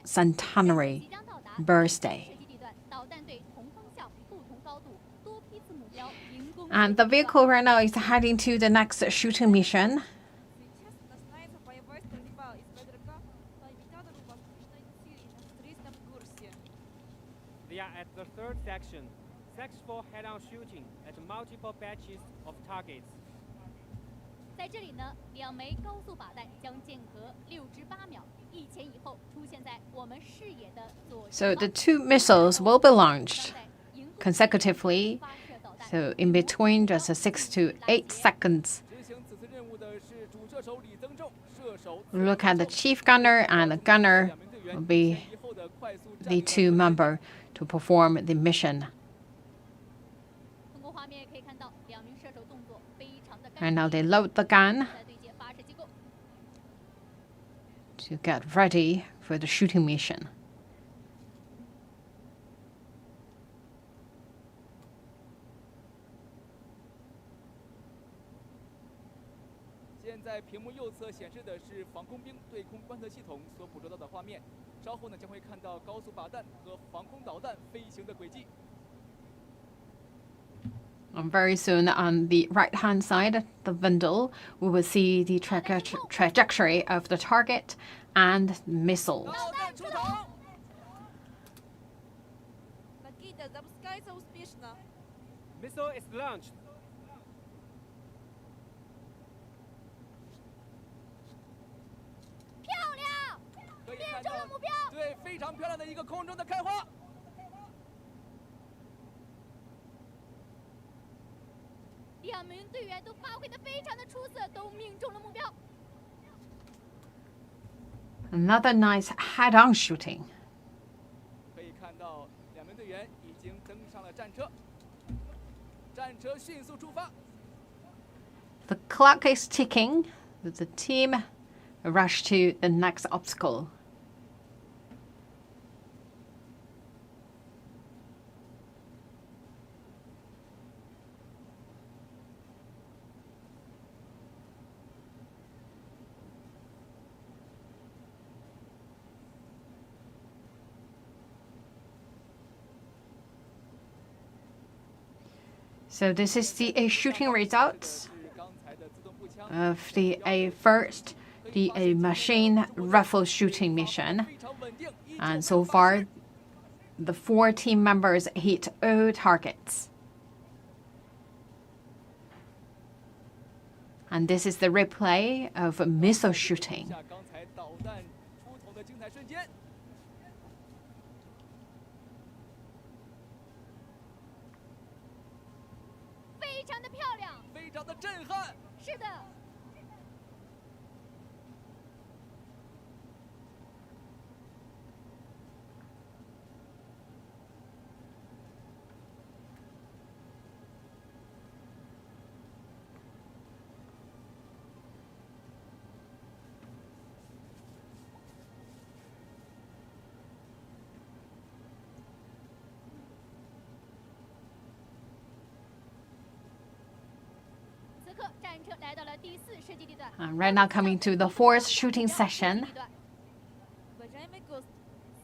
centenary 即将到达 birthday. 射击地段，导弹队同方向、不同高度，多批次目标，迎攻。 And the vehicle right now is heading to the next shooting mission. Сейчас начинается боевая стрельба из ПДРК по имитатору воздушной цели на австрийском курсе. They are at the third section. Section for head-on shooting at multiple batches of targets. 在这里呢，2枚高速靶弹将间隔6至8秒，一前一后出现在我们视野的左前 So 方。 the two missiles will be launched 将在迎风 consecutively. 发射导弹。 So in between just 6 to 8 seconds. 执行此次任务的是主射手李增重，射手 Look at the chief gunner and the gunner 两名队员 will 一 be 前一后的快速站 the 立 two member to perform the mission. 通过画面可以看到，2名射手动作非常的 And 干 now 净。 they load the gun 在对接发射机构。 to get ready for the shooting mission. 现在屏幕右侧显示的是防空兵对空观测系统所捕捉到的画面，稍后呢将会看到高速靶弹和防空导弹飞行的轨迹。 And very soon on the right hand side, the Vindel, we will see the trajectory of the target and missiles. 导弹出头！ Враги Idę, zapускajcie uspieszna. Missile is launched. 漂亮，可以命看到中了目标。对，非常漂亮的一个空中的开花。两名队员都发挥得非常的出色，都命中了目标。 Another nice head-on shooting. 可以看到两名队员已经登上了战车，战车迅速出发。 The clock is ticking. The team rush to the next obstacle. So this is the shooting results 是刚才的自动步枪， of the first machine rifle shooting mission. 非常稳定，依旧 And so far, the 4 team members hit all targets. And this is the replay of missile shooting. 下刚才导弹出头的精彩瞬间。 非常的漂亮。非常的震撼。是的。此刻战车来到了第4射击地段。 Right now, coming to the 4th shooting session. Уважаемый гость,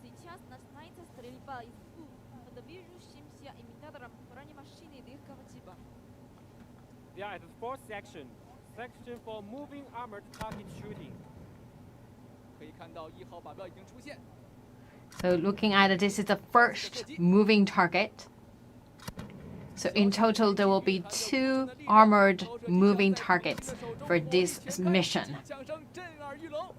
сейчас начинается стрельба из двух по движущимся имитаторам бронемашины легкого типа. We are at the 4th section. Section for moving armored target shooting. 可以看到1号靶标已经出现。 So looking at it, this is the first moving target. So in total, there will be 2 armored moving targets for this mission. 枪声震耳欲聋。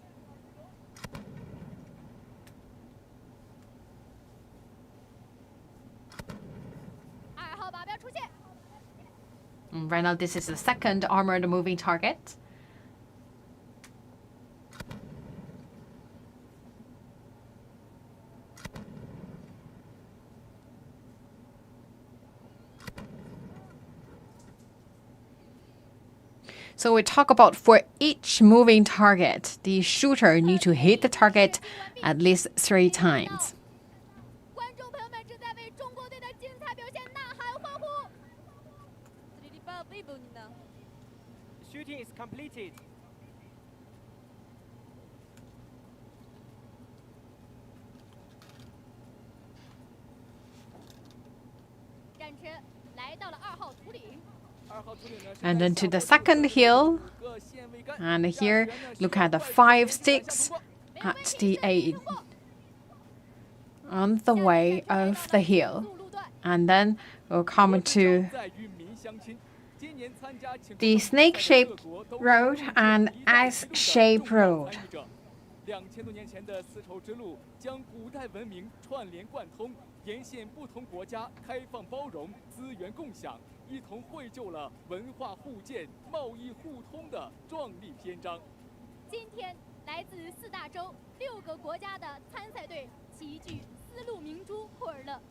2号靶标出现。 Right now, this is the second armored moving target. So we talk about for each moving target, the shooter need to hit the target at least 3 times. 观众朋友们正在为中国队的精彩表现呐喊欢呼。 Стрельба выполнена. Shooting is completed. 战车来到了2号图岭。 2号图岭呢是 And 在 then to 下 the 坡 second hill. 个线位杆 And 驾驶 here, 员呢需 look 要 at the 5 快速地通 sticks 过 at the on the way of the hill. 路段。 And then we'll come to 在与民相亲。今年参加请 the snake-shaped road and S-shaped road. 2000多年前的丝绸之路将古代文明串联贯通，沿线不同国家开放包容、资源共享，一同绘就了文化互鉴、贸易互通的壮丽篇章。今天来自4大洲6个国家的参赛队齐聚丝路明珠库尔勒，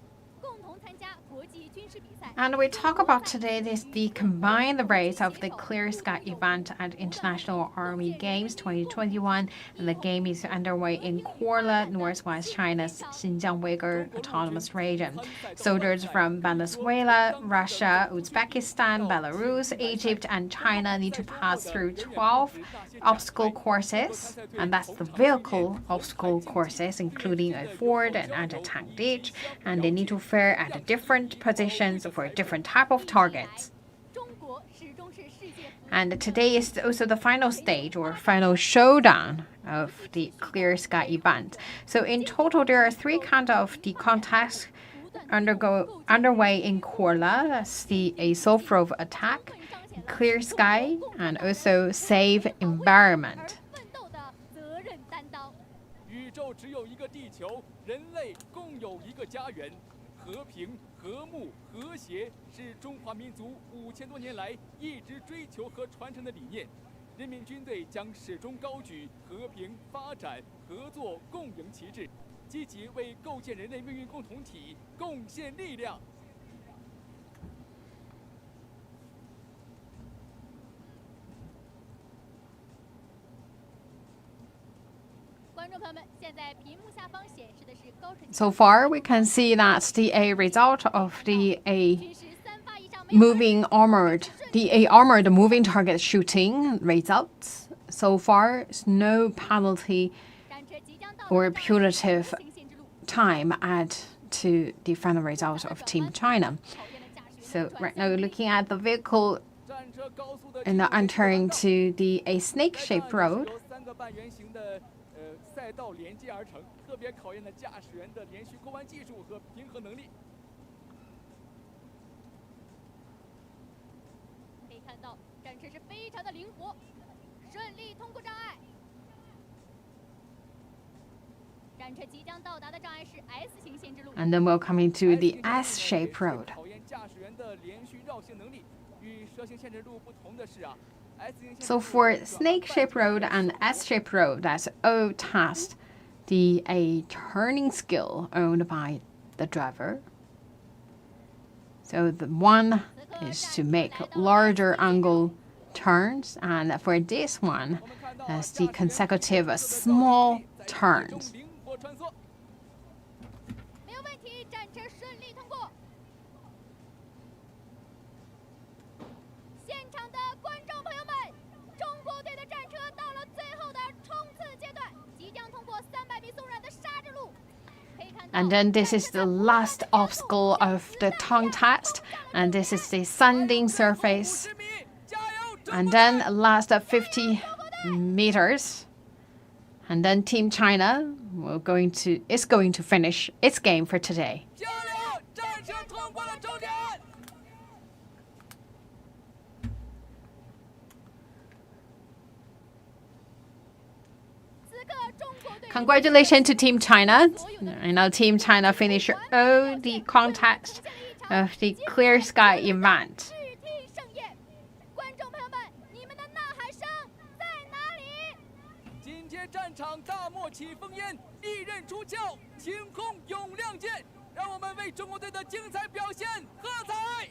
共同参加国际军事比赛。 And we talk about today is the combined race of the Clear Sky event at International Army Games 2021. And the game is underway in Korla, northwest China's Xinjiang Uygur Autonomous Region. Soldiers from Venezuela, Russia, Uzbekistan, Belarus, Egypt, and China need to pass through 12 obstacle courses. And that's the vehicle obstacle courses, including a ford and anti-tank ditch. And they need to fire at different positions for different type of targets. 中国始终是世界服务 And today is also the final stage or final showdown of the Clear Sky event. So in total, there are 3 kinds of the contests underway in Korla. That's the Azov attack, clear sky, and also safe environment. 奋斗的责任担当。宇宙只有一个地球，人类共有一个家园。和平、和睦、和谐是中华民族5000多年来一直追求和传承的理念。人民军队将始终高举和平、发展、合作、共赢旗帜，积极为构建人类命运共同体贡献力量。观众朋友们，现在屏幕下方显示的是高水平。 So far, we can see that the A result of the A 军师3发以上没有 the armored moving target shooting results. So far, no penalty 战车即将到达 or 的 punitive 行线之路。 time add to the final result of Team China. 考验了驾驶员 So 的 right 专 now, 项能力 looking at the vehicle 战车高速的 and entering to the A snake-shaped road. 由3个半圆形的赛道连接而成，特别考验了驾驶员的连续过弯技术和平衡能力。 可以看到，战车是非常的灵活，顺利通过障碍。战车即将到达的障碍是 S 型限制路。 And then we're coming to the S-shaped road. 考验驾驶员的连续绕行能力。与蛇形限制路不同的是啊 ，S 型限制 So 路 for 主要 snake-shaped road and S-shaped road, that's all test the A turning skill owned by the driver. So the one is to make larger angle turns, and for this one, 我们看到 as the consecutive small 在 turns. 灵活穿梭。 没有问题，战车顺利通过。现场的观众朋友们，中国队的战车到了最后的冲刺阶段，即将通过300米松软的沙质路。可以看到 And then this is the last obstacle of the tongue test, and this is the sanding surface. 50米，加油！中 And 国 then 队 last 50 meters. And then Team China is going to finish its game for today. 加油！战车通过了终点。 此刻中国队 Congratulations to Team China. I know Team China finished all the contest of the Clear Sky event. 视听盛宴。观众朋友们，你们的呐喊声在哪里？ 紧接战场大漠起烽烟，利刃出鞘，晴空永亮剑。让我们为中国队的精彩表现喝彩！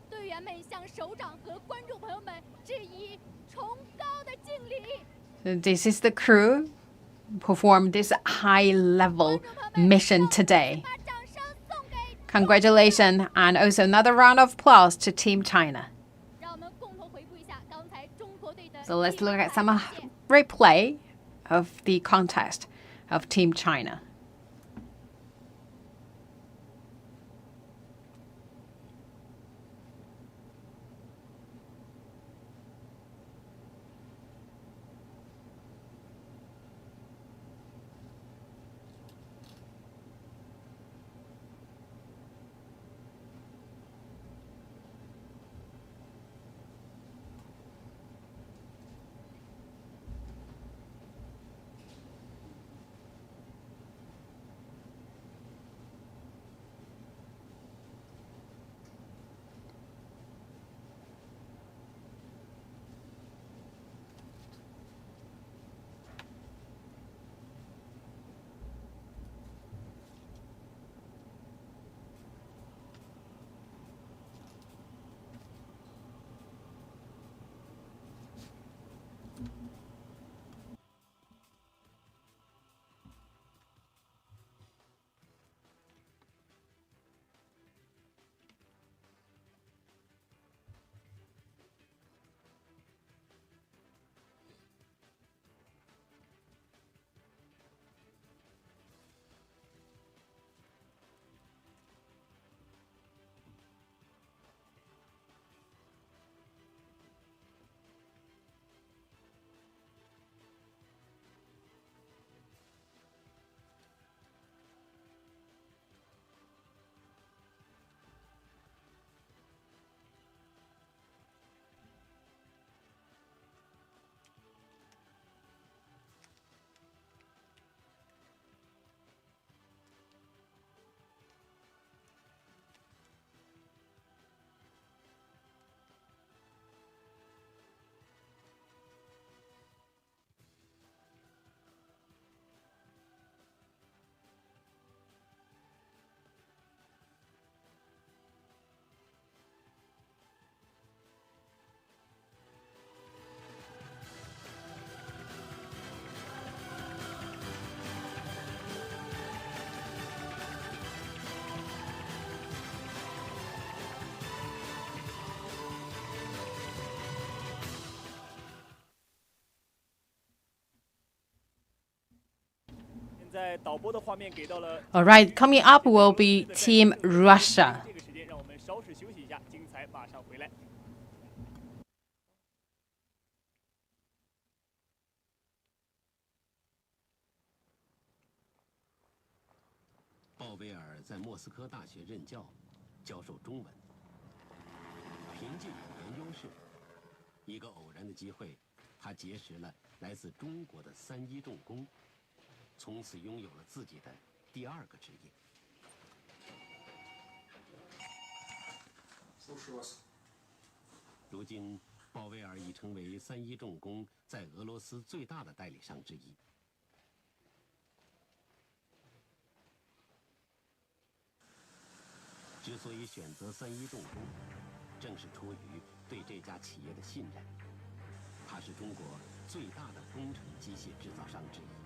队员们向首长和观众朋友们致以崇高的敬礼。 So this is the crew performed this high-level mission today. 把掌声送给， Congratulations, and also another round of applause to Team China. 让我们共同回顾一下刚才中国队的 So let's 精 look 彩 at some 表现 replay of the contest of Team China. 现在导播的画面给到了。All right, coming up will be Team Russia. 这个时间让我们稍事休息一下，精彩马上回来。鲍威尔在莫斯科大学任教，教授中文。凭借语言优势，一个偶然的机会，他结识了来自中国的3·1重工，从此拥有了自己的第2个职业。如今，鲍威尔已成为3·1重工在俄罗斯最大的代理商之一。之所以选择3·1重工，正是出于对这家企业的信任。它是中国最大的工程机械制造商之一。